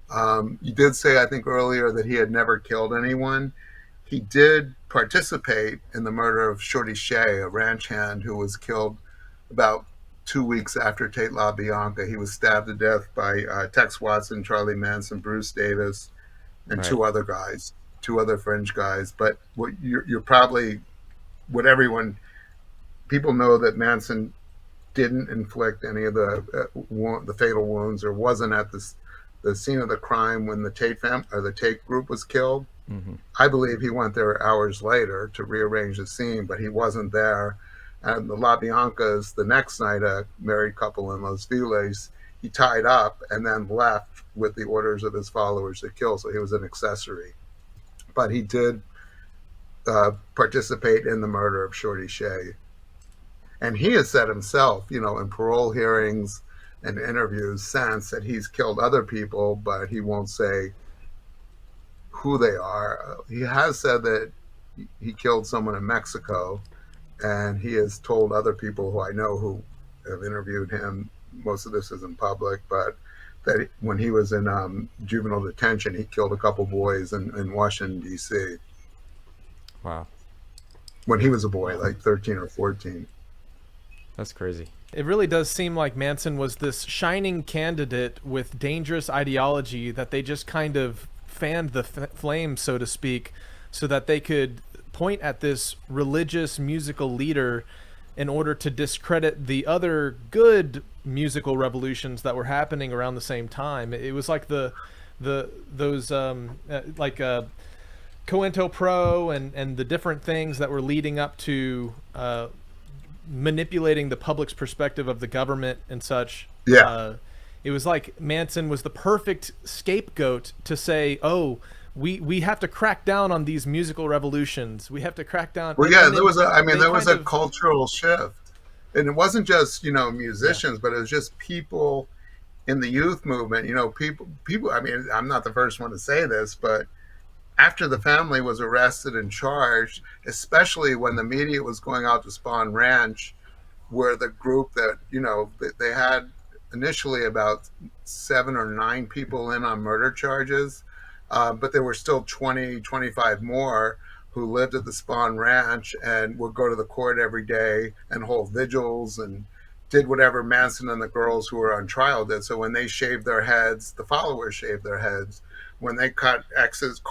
You did say, I think earlier, that he had never killed anyone. He did participate in the murder of Shorty Shea, a ranch hand who was killed about 2 weeks after Tate LaBianca. He was stabbed to death by Tex Watson, Charlie Manson, Bruce Davis, and Right. two other fringe guys. But what you're probably, people know that Manson didn't inflict any of the fatal wounds, or wasn't at the scene of the crime when the Tate group was killed. Mm-hmm. I believe he went there hours later to rearrange the scene, but he wasn't there. And the LaBiancas, the next night, a married couple in Los Feliz, he tied up and then left with the orders of his followers to kill. So he was an accessory. But he did participate in the murder of Shorty Shea. And he has said himself, in parole hearings and interviews since, that he's killed other people, but he won't say who they are. He has said that he killed someone in Mexico, and he has told other people who I know who have interviewed him, most of this is in public, but that when he was in juvenile detention, he killed a couple boys in Washington, D.C. Wow. When he was a boy, like 13 or 14. That's crazy. It really does seem like Manson was this shining candidate with dangerous ideology that they just kind of fanned the flame, so to speak, so that they could point at this religious musical leader in order to discredit the other good musical revolutions that were happening around the same time. It was like those Cointelpro and the different things that were leading up to manipulating the public's perspective of the government and such. Yeah. It was like Manson was the perfect scapegoat to say, oh, we have to crack down on these musical revolutions. We have to crack down. Well, yeah, there was a a cultural shift. And it wasn't just, musicians, but it was just people in the youth movement, people, I mean, I'm not the first one to say this, but after the family was arrested and charged, especially when the media was going out to Spawn Ranch, where the group that, they had initially about 7 or 9 people in on murder charges, but there were still 20, 25 more who lived at the Spawn Ranch and would go to the court every day and hold vigils and did whatever Manson and the girls who were on trial did. So when they shaved their heads, the followers shaved their heads. When they carved X's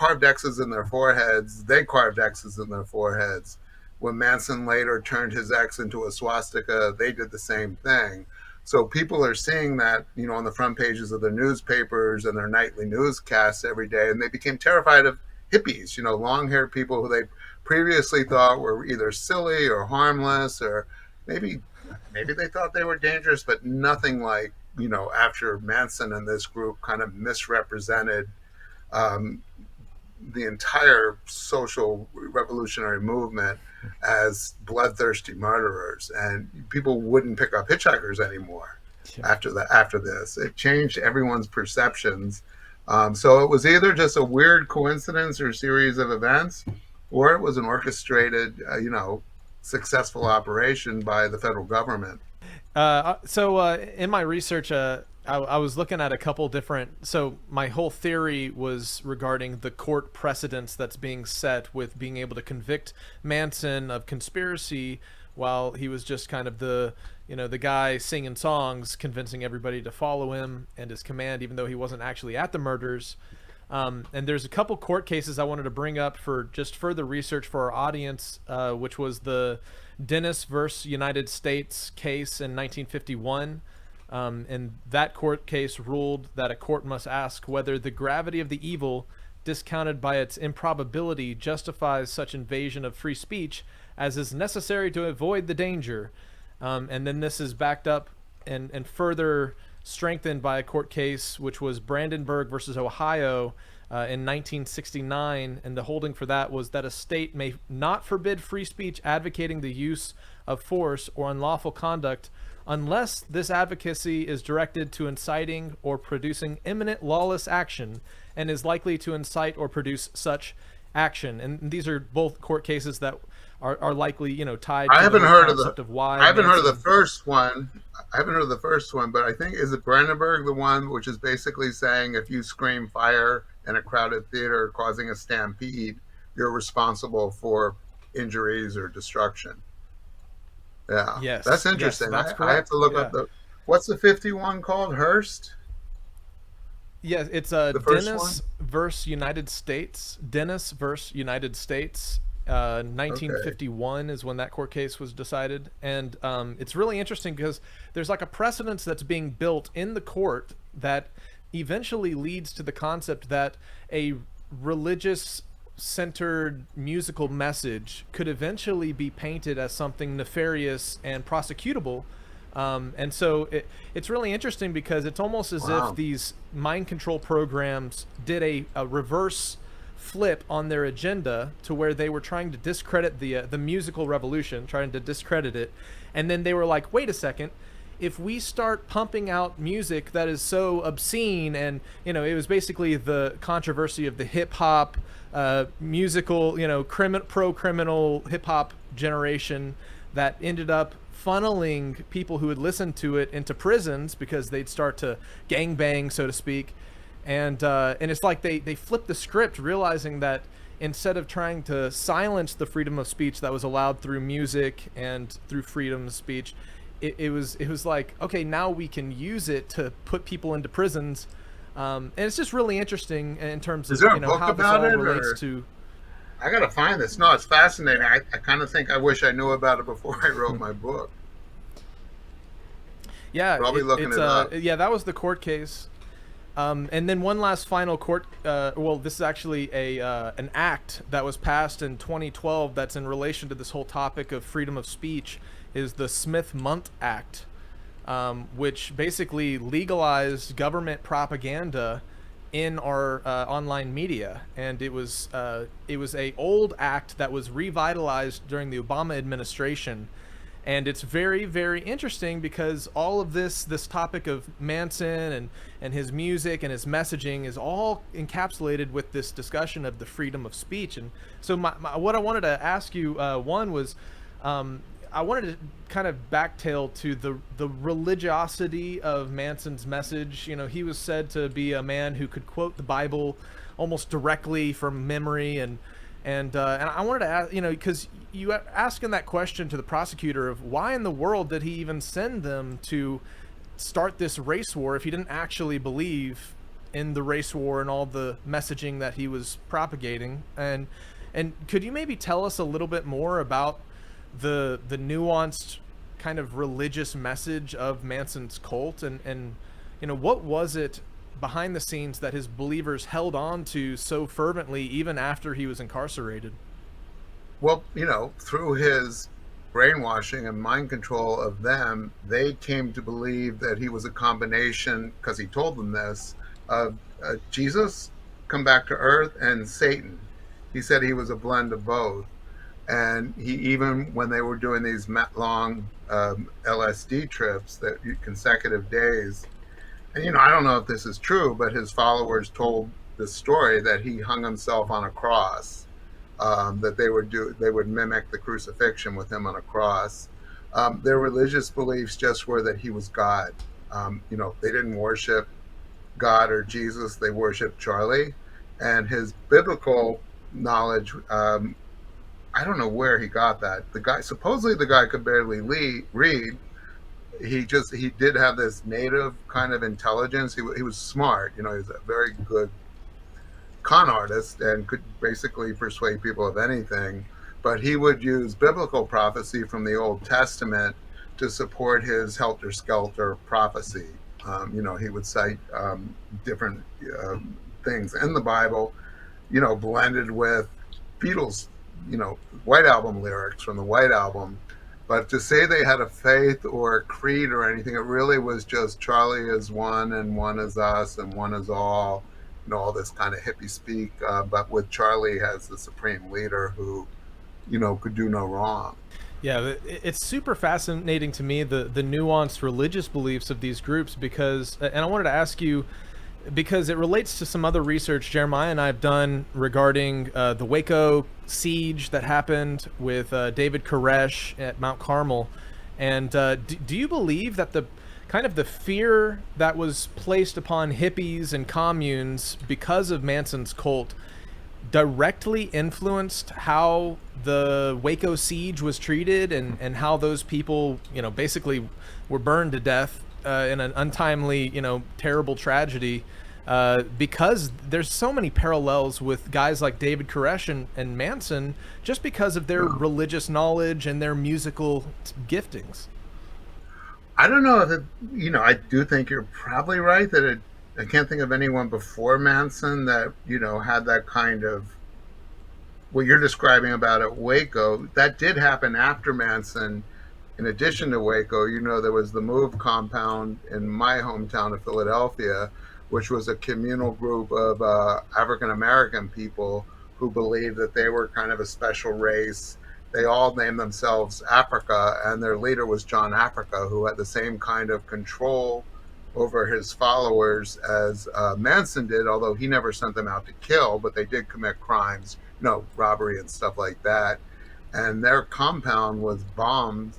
in their foreheads, they carved X's in their foreheads. When Manson later turned his X into a swastika, they did the same thing. So people are seeing that, on the front pages of their newspapers and their nightly newscasts every day, and they became terrified of hippies, long-haired people who they previously thought were either silly or harmless, or maybe they thought they were dangerous, but nothing like, after Manson and this group kind of misrepresented the entire social revolutionary movement as bloodthirsty murderers, and people wouldn't pick up hitchhikers anymore. After this, it changed everyone's perceptions. So it was either just a weird coincidence or series of events, or it was an orchestrated, successful operation by the federal government. In my research, I was looking at a couple different. So my whole theory was regarding the court precedents that's being set with being able to convict Manson of conspiracy while he was just kind of the guy singing songs, convincing everybody to follow him and his command, even though he wasn't actually at the murders. And there's a couple court cases I wanted to bring up for just further research for our audience, which was the Dennis versus United States case in 1951. And that court case ruled that a court must ask whether the gravity of the evil, discounted by its improbability, justifies such invasion of free speech as is necessary to avoid the danger. And then this is backed up and further strengthened by a court case, which was Brandenburg versus Ohio in 1969. And the holding for that was that a state may not forbid free speech advocating the use of force or unlawful conduct unless this advocacy is directed to inciting or producing imminent lawless action and is likely to incite or produce such action. And these are both court cases that are likely, you know, tied to the concept of why. I haven't heard of the first one. I haven't heard of the first one, but I think, is it Brandenburg, the one which is basically saying if you scream fire in a crowded theater causing a stampede, you're responsible for injuries or destruction. Yeah. Yes. That's interesting. Yes, that's I have to look yeah. up what's the 51 called? Hearst? Yeah, it's Dennis versus United States. Dennis versus United States. 1951 is when that court case was decided. And it's really interesting because there's like a precedence that's being built in the court that eventually leads to the concept that a religious centered musical message could eventually be painted as something nefarious and prosecutable. And so it's really interesting because it's almost as if these mind control programs did a reverse flip on their agenda to where they were trying to discredit the musical revolution, trying to discredit it. And then they were like, wait a second, if we start pumping out music that is so obscene, and, you know, it was basically the controversy of the hip hop musical, you know, pro-criminal hip hop generation that ended up funneling people who would listen to it into prisons because they'd start to gangbang, so to speak. And it's like they flipped the script, realizing that instead of trying to silence the freedom of speech that was allowed through music and through freedom of speech, it was like, okay, now we can use it to put people into prisons. And it's just really interesting in terms of, you know, how this all relates to. I gotta find this. No, it's fascinating. I kind of think I wish I knew about it before I wrote my book. Yeah, I'll be looking it up. Yeah, that was the court case. And then one last final court. Well, this is actually an act that was passed in 2012 that's in relation to this whole topic of freedom of speech. Is the Smith-Mundt Act, which basically legalized government propaganda in our online media. And it was a old act that was revitalized during the Obama administration. And it's very, very interesting because all of this topic of Manson and his music and his messaging is all encapsulated with this discussion of the freedom of speech. And so what I wanted to ask you, one was, I wanted to kind of backtail to the religiosity of Manson's message. You know, he was said to be a man who could quote the Bible almost directly from memory, and I wanted to ask, you know, because you asking that question to the prosecutor of why in the world did he even send them to start this race war if he didn't actually believe in the race war and all the messaging that he was propagating, and could you maybe tell us a little bit more about the nuanced kind of religious message of Manson's cult, and you know, what was it behind the scenes that his believers held on to so fervently even after he was incarcerated? Well, you know, through his brainwashing and mind control of them, they came to believe that he was a combination, because he told them this, of Jesus come back to earth and Satan. He said he was a blend of both. And he, even when they were doing these long LSD trips, that consecutive days, and, you know, I don't know if this is true, but his followers told the story that he hung himself on a cross, that they would mimic the crucifixion with him on a cross. Their religious beliefs just were that he was God. You know, they didn't worship God or Jesus, they worshiped Charlie. And his biblical knowledge, I don't know where he got that. Supposedly the guy could barely read. He did have this native kind of intelligence. He was smart. You know, he was a very good con artist and could basically persuade people of anything. But he would use biblical prophecy from the Old Testament to support his helter-skelter prophecy. He would cite different things in the Bible, blended with Beatles, White Album lyrics from the White Album. But to say they had a faith or a creed or anything, it really was just Charlie is one and one is us and one is all, all this kind of hippie speak, but with Charlie as the supreme leader who, could do no wrong. Yeah, it's super fascinating to me, the nuanced religious beliefs of these groups, because, and I wanted to ask you, because it relates to some other research Jeremiah and I have done regarding the Waco siege that happened with David Koresh at Mount Carmel. And do you believe that the kind of the fear that was placed upon hippies and communes because of Manson's cult directly influenced how the Waco siege was treated and how those people, basically were burned to death in an untimely, terrible tragedy, because there's so many parallels with guys like David Koresh and Manson just because of their religious knowledge and their musical giftings? I don't know if it, I do think you're probably right that I can't think of anyone before Manson that, had that kind of, what you're describing about at Waco. That did happen after Manson. In addition to Waco, there was the Move compound in my hometown of Philadelphia, which was a communal group of African-American people who believed that they were kind of a special race. They all named themselves Africa, and their leader was John Africa, who had the same kind of control over his followers as Manson did, although he never sent them out to kill, but they did commit crimes, robbery and stuff like that. And their compound was bombed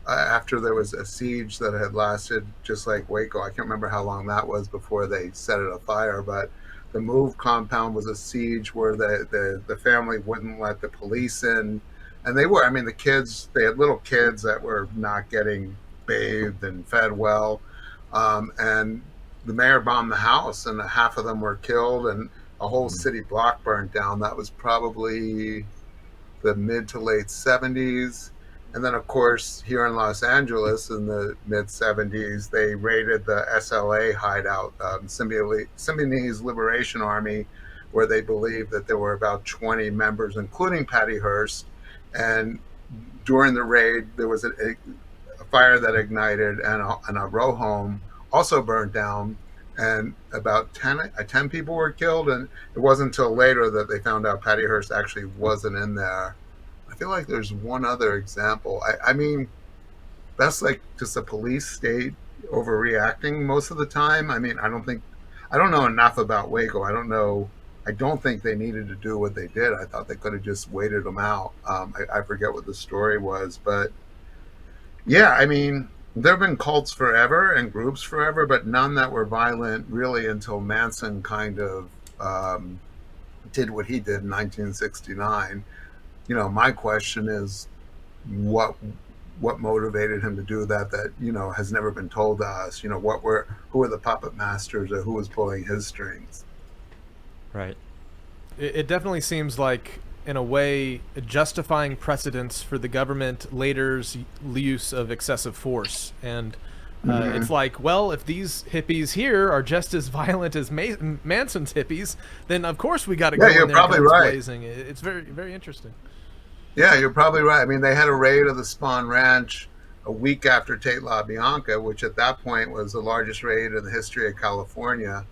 after there was a siege that had lasted just like Waco. I can't remember how long that was before they set it afire, but the Move compound was a siege where the family wouldn't let the police in. And the kids, they had little kids that were not getting bathed and fed well. And the mayor bombed the house and half of them were killed and a whole city block burned down. That was probably the mid to late 70s. And then, of course, here in Los Angeles in the mid 70s, they raided the SLA hideout, Symbionese Liberation Army, where they believed that there were about 20 members, including Patty Hearst. And during the raid, there was a fire that ignited and a row home also burned down. And about 10 people were killed. And it wasn't until later that they found out Patty Hearst actually wasn't in there. I feel like there's one other example. I mean, that's like just a police state overreacting most of the time. I mean, I don't know enough about Waco. I don't think they needed to do what they did. I thought they could have just waited them out. I forget what the story was, but yeah, I mean, there have been cults forever and groups forever, but none that were violent really until Manson kind of did what he did in 1969. My question is what motivated him to do that has never been told to us. Who were the puppet masters or who was pulling his strings? Right. It definitely seems like, in a way, justifying precedents for the government later's use of excessive force. And it's like, well, if these hippies here are just as violent as Manson's hippies, then of course we got to go in there probably guns right. blazing. It's very, very interesting. Yeah, you're probably right. I mean, they had a raid of the Spawn Ranch a week after Tate LaBianca, which at that point was the largest raid in the history of California.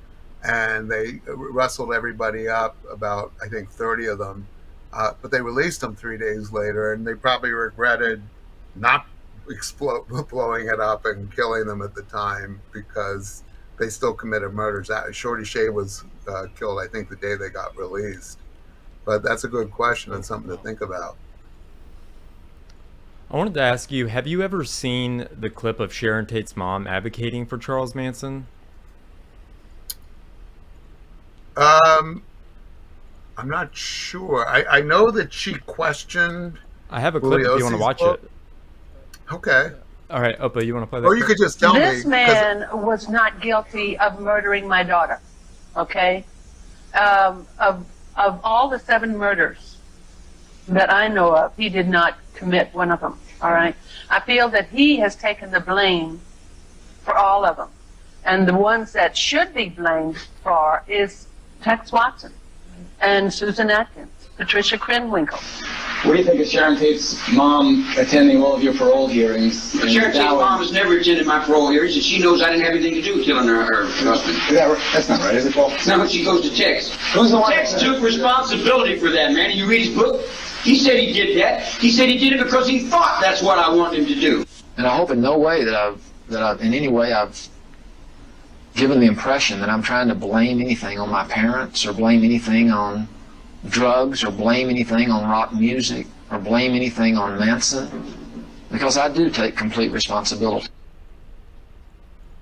And they wrestled everybody up, about, I think, 30 of them. But they released them 3 days later, and they probably regretted not blowing it up and killing them at the time because they still committed murders. Shorty Shea was killed, I think, the day they got released. But that's a good question and something to think about. I wanted to ask you, have you ever seen the clip of Sharon Tate's mom advocating for Charles Manson? I'm not sure. I know that she questioned. I have a clip if you want to watch it. Okay. All right, Opa, you want to play that? Or you could just tell me. This man was not guilty of murdering my daughter. Okay, of all the 7 murders that I know of, he did not commit one of them. All right? I feel that he has taken the blame for all of them. And the ones that should be blamed for is Tex Watson and Susan Atkins, Patricia Krenwinkel. What do you think of Sharon Tate's mom attending all of your parole hearings? Sharon Tate's mom has never attended my parole hearings, and she knows I didn't have anything to do with killing her husband. Is that right? That's not right, is it, Paul? No, she goes to Tex. Who's the one? Tex took responsibility for that, man. And you read his book, he said he did that. He said he did it because he thought that's what I wanted him to do. And I hope in no way that I've in any way I've given the impression that I'm trying to blame anything on my parents, or blame anything on drugs, or blame anything on rock music, or blame anything on Manson, because I do take complete responsibility.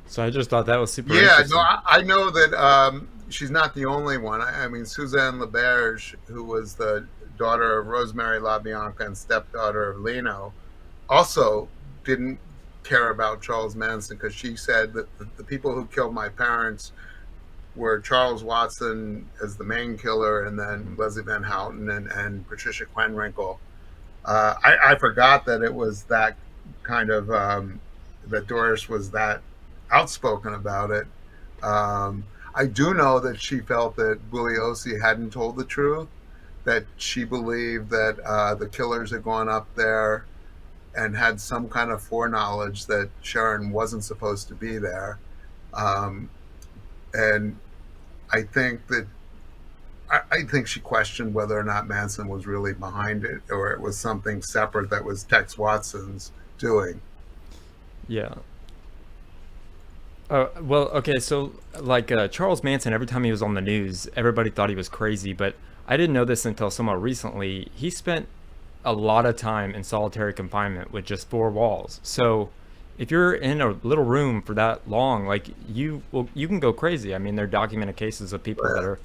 So I just thought that was super Yeah, interesting. no, I know that she's not the only one. I mean, Suzanne LaBerge, who was the daughter of Rosemary LaBianca and stepdaughter of Leno, also didn't care about Charles Manson, because she said that the people who killed my parents were Charles Watson as the main killer, and then Leslie Van Houten and Patricia Krenwinkel. I forgot that it was that kind of that Doris was that outspoken about it. I do know that she felt that Willie Ossie hadn't told the truth, that she believed that the killers had gone up there and had some kind of foreknowledge that Sharon wasn't supposed to be there. And I think that I think she questioned whether or not Manson was really behind it, or it was something separate that was Tex Watson's doing. Yeah. Well, okay, so like Charles Manson, every time he was on the news, everybody thought he was crazy, but I didn't know this until somewhat recently. He spent a lot of time in solitary confinement with just 4 walls. So if you're in a little room for that long, like you can go crazy. I mean, there are documented cases of people that are,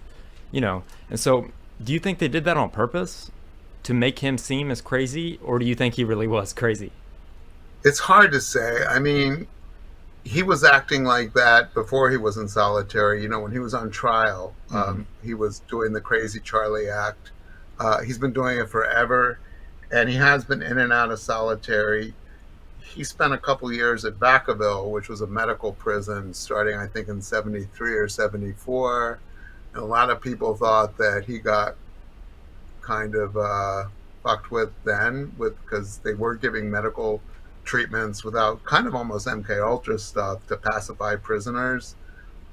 and so do you think they did that on purpose to make him seem as crazy, or do you think he really was crazy? It's hard to say. I mean, he was acting like that before he was in solitary. When he was on trial, he was doing the crazy Charlie act. He's been doing it forever, and he has been in and out of solitary. He spent a couple years at Vacaville, which was a medical prison, starting, I think, in 73 or 74. And a lot of people thought that he got kind of fucked with then, because they were giving medical treatments without, kind of almost MK Ultra stuff to pacify prisoners.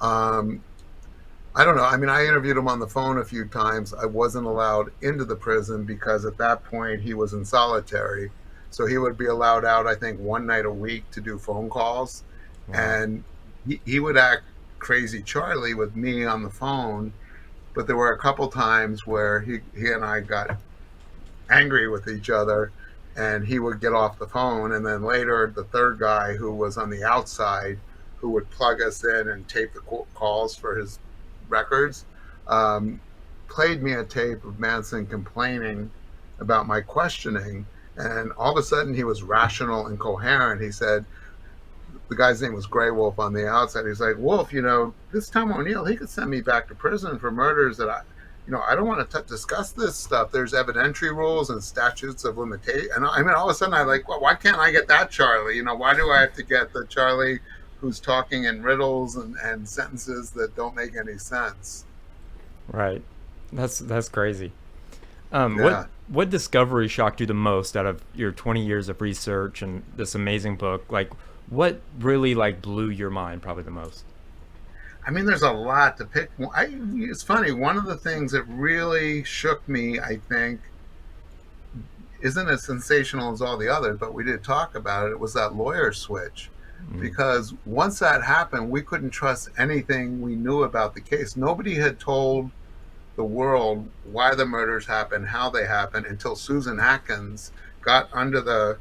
I don't know. I mean, I interviewed him on the phone a few times. I wasn't allowed into the prison because at that point he was in solitary. So he would be allowed out, I think, 1 night a week to do phone calls. Wow. And he would act crazy Charlie with me on the phone. But there were a couple times where he and I got angry with each other, and he would get off the phone. And then later, the third guy, who was on the outside, who would plug us in and tape the calls for his records, played me a tape of Manson complaining about my questioning. And all of a sudden he was rational and coherent. He said, the guy's name was Grey Wolf on the outside. He's like, Wolf, this Tom O'Neill, he could send me back to prison for murders that I don't want to discuss this stuff. There's evidentiary rules and statutes of limitation. And I mean, all of a sudden I like, well, why can't I get that Charlie? Why do I have to get the Charlie who's talking in riddles and sentences that don't make any sense? Right. That's crazy. Yeah. What discovery shocked you the most out of your 20 years of research and this amazing book? Like, what really blew your mind probably the most? I mean, there's a lot to pick. It's funny. One of the things that really shook me, I think, isn't as sensational as all the others, but we did talk about it. It was that lawyer switch. Because once that happened, we couldn't trust anything we knew about the case. Nobody had told the world why the murders happened, how they happened, until Susan Atkins got under the,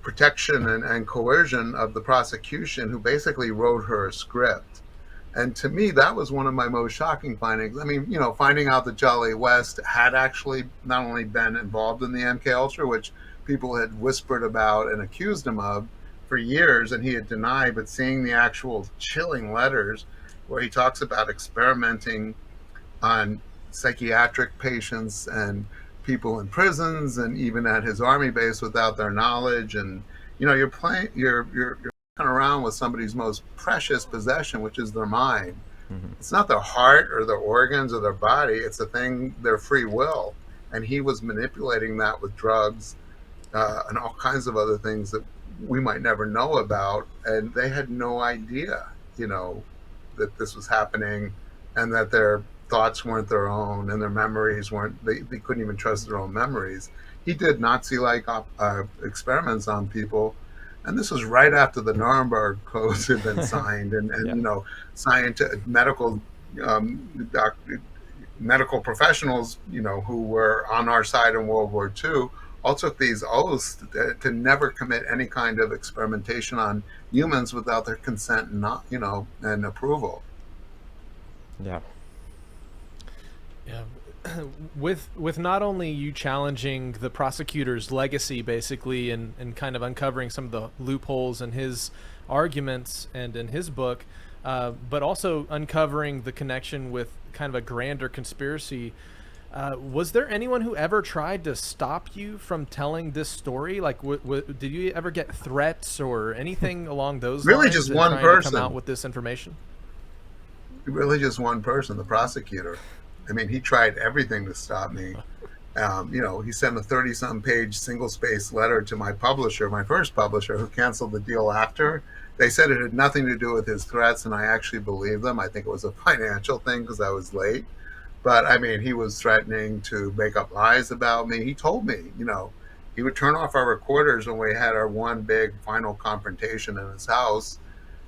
protection and coercion of the prosecution, who basically wrote her a script. And to me, that was one of my most shocking findings. I mean, finding out that Jolly West had actually not only been involved in the MK Ultra, which people had whispered about and accused him of for years, and he had denied, but seeing the actual chilling letters where he talks about experimenting on psychiatric patients and people in prisons and even at his army base without their knowledge. And you're around with somebody's most precious possession, which is their mind. It's not their heart or their organs or their body. It's the thing, their free will. And he was manipulating that with drugs and all kinds of other things that we might never know about. And they had no idea, that this was happening, and that their thoughts weren't their own and their memories weren't, they couldn't even trust their own memories. He did Nazi-like experiments on people. And this was right after the Nuremberg codes had been signed, and scientific medical professionals, who were on our side in World War II, all took these oaths to never commit any kind of experimentation on humans without their consent and and approval. Yeah. Yeah. With not only you challenging the prosecutor's legacy, basically, and kind of uncovering some of the loopholes in his arguments and in his book, but also uncovering the connection with kind of a grander conspiracy, was there anyone who ever tried to stop you from telling this story? Like, did you ever get threats or anything along those lines? Really, just one person. To come out with this information? Really, just one person, the prosecutor. I mean, he tried everything to stop me. He sent a 30-something page single-spaced letter to my publisher, my first publisher, who canceled the deal after. They said it had nothing to do with his threats, and I actually believed them. I think it was a financial thing because I was late. But, I mean, he was threatening to make up lies about me. He told me, he would turn off our recorders when we had our one big final confrontation in his house.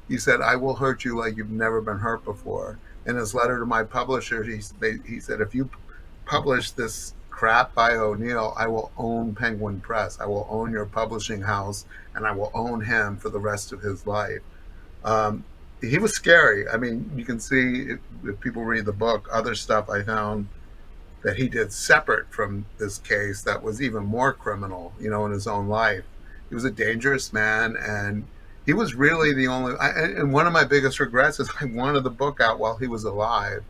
He said, "I will hurt you like you've never been hurt before." In his letter to my publisher, he said, "If you publish this crap by O'Neill, I will own Penguin Press. I will own your publishing house, and I will own him for the rest of his life." He was scary. I mean, you can see if people read the book, other stuff I found that he did separate from this case that was even more criminal, in his own life. He was a dangerous man, and he was really the only, and one of my biggest regrets is I wanted the book out while he was alive,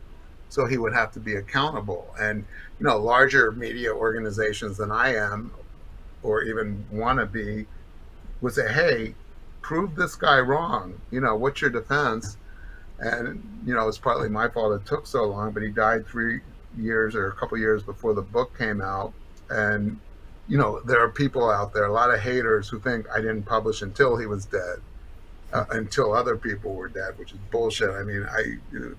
so he would have to be accountable. And, larger media organizations than I am, or even want to be, would say, "Hey, prove this guy wrong. What's your defense?" And, it's partly my fault it took so long, but he died 3 years or a couple years before the book came out. And, there are people out there, a lot of haters, who think I didn't publish until he was dead, until other people were dead, which is bullshit. I mean,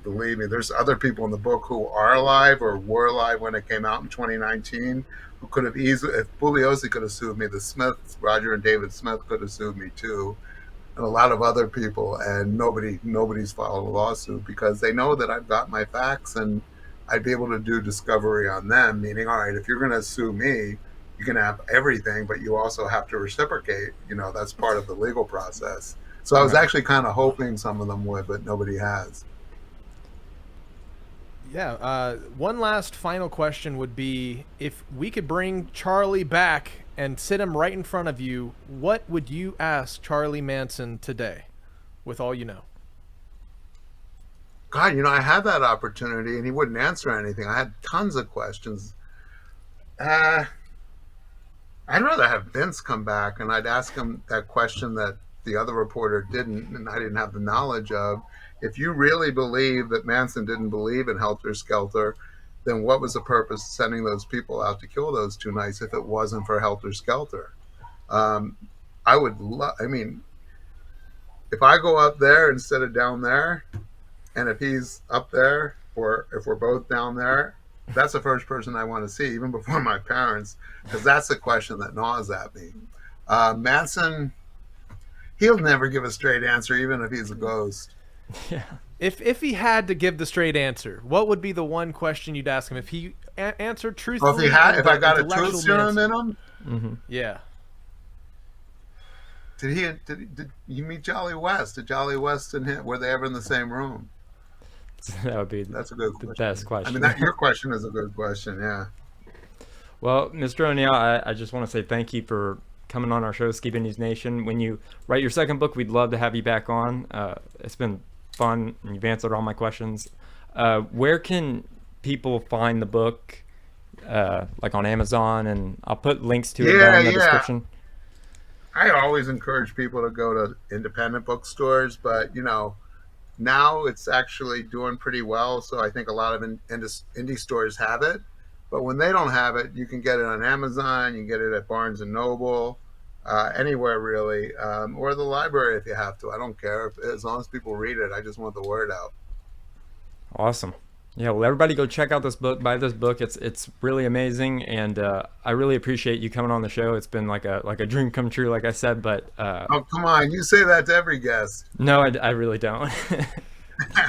believe me, there's other people in the book who are alive or were alive when it came out in 2019 who could have easily, if Bugliosi could have sued me, the Smiths, Roger and David Smith, could have sued me too, and a lot of other people, and nobody's filed a lawsuit because they know that I've got my facts and I'd be able to do discovery on them, meaning, all right, if you're going to sue me, you can have everything, but you also have to reciprocate. That's part of the legal process. So I was actually kind of hoping some of them would, but nobody has. Yeah. One last final question would be, if we could bring Charlie back and sit him right in front of you, what would you ask Charlie Manson today, with all you know? God, I had that opportunity and he wouldn't answer anything. I had tons of questions. I'd rather have Vince come back and I'd ask him that question that the other reporter didn't, and I didn't have the knowledge of. If you really believe that Manson didn't believe in Helter Skelter, then what was the purpose of sending those people out to kill those 2 nights if it wasn't for Helter Skelter? I would if I go up there instead of down there, and if he's up there, or if we're both down there, that's the first person I want to see, even before my parents, because that's the question that gnaws at me. Manson, he'll never give a straight answer, even if he's a ghost. Yeah. If he had to give the straight answer, what would be the one question you'd ask him if he answered truthfully? Well, if I got a truth serum in him? Mm-hmm. Yeah. Did you meet Jolly West? Did Jolly West and him, were they ever in the same room? That would be that's a good the question. Best question. I mean, your question is a good question, yeah. Well, Mr. O'Neill, I just want to say thank you for coming on our show, Skiba News Nation. When you write your second book, we'd love to have you back on. It's been fun, and you've answered all my questions. Where can people find the book? like on Amazon, and I'll put links to it down in the description. I always encourage people to go to independent bookstores, but now it's actually doing pretty well. So I think a lot of indie stores have it, but when they don't have it, you can get it on Amazon. You can get it at Barnes and Noble, anywhere really, or the library if you have to. I don't care, as long as people read it. I just want the word out. Awesome. Yeah, well, everybody go check out this book, buy this book. It's really amazing, and I really appreciate you coming on the show. It's been like a dream come true, like I said, but oh, come on, you say that to every guest. No, I really don't.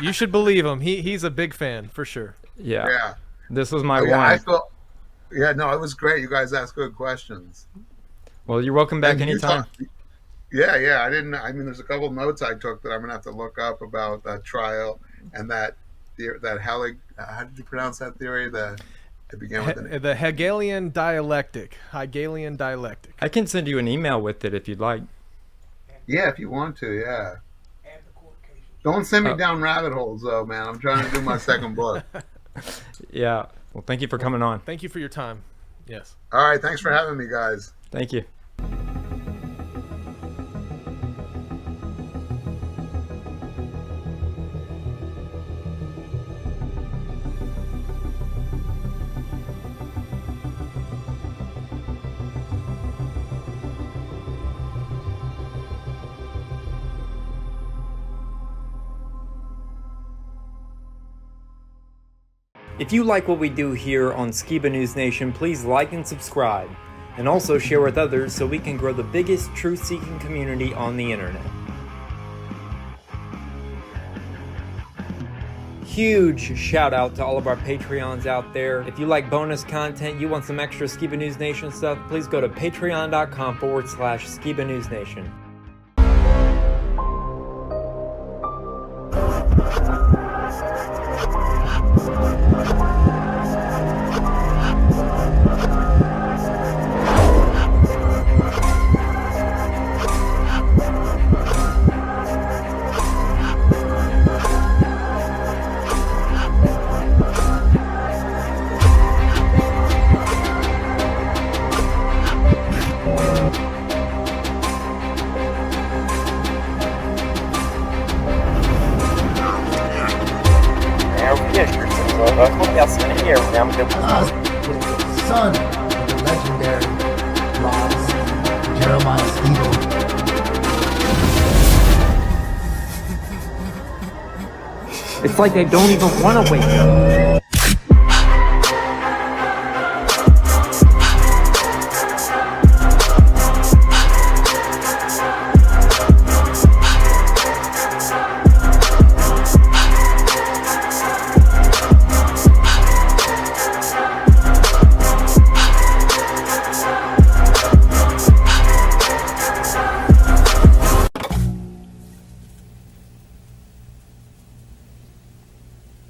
You should believe him. He's a big fan for sure. Yeah. This was my one. No, it was great. You guys asked good questions. Well, you're welcome back anytime. Yeah. I mean, there's a couple of notes I took that I'm gonna have to look up about that trial and that how did you pronounce that theory? It began with the Hegelian Dialectic. Hegelian Dialectic. I can send you an email with it if you'd like. Yeah, if you want to. Yeah. Don't send me down rabbit holes, though, man. I'm trying to do my second book. Yeah. Well, thank you for coming on. Thank you for your time. Yes. All right. Thanks for having me, guys. Thank you. If you like what we do here on Skiba News Nation, please like and subscribe, and also share with others so we can grow the biggest truth-seeking community on the internet. Huge shout out to all of our Patreons out there. If you like bonus content, you want some extra Skiba News Nation stuff, please go to patreon.com/Skiba News Nation. Son of the legendary Jeremiah Skiba. It's like I don't even want to wake up.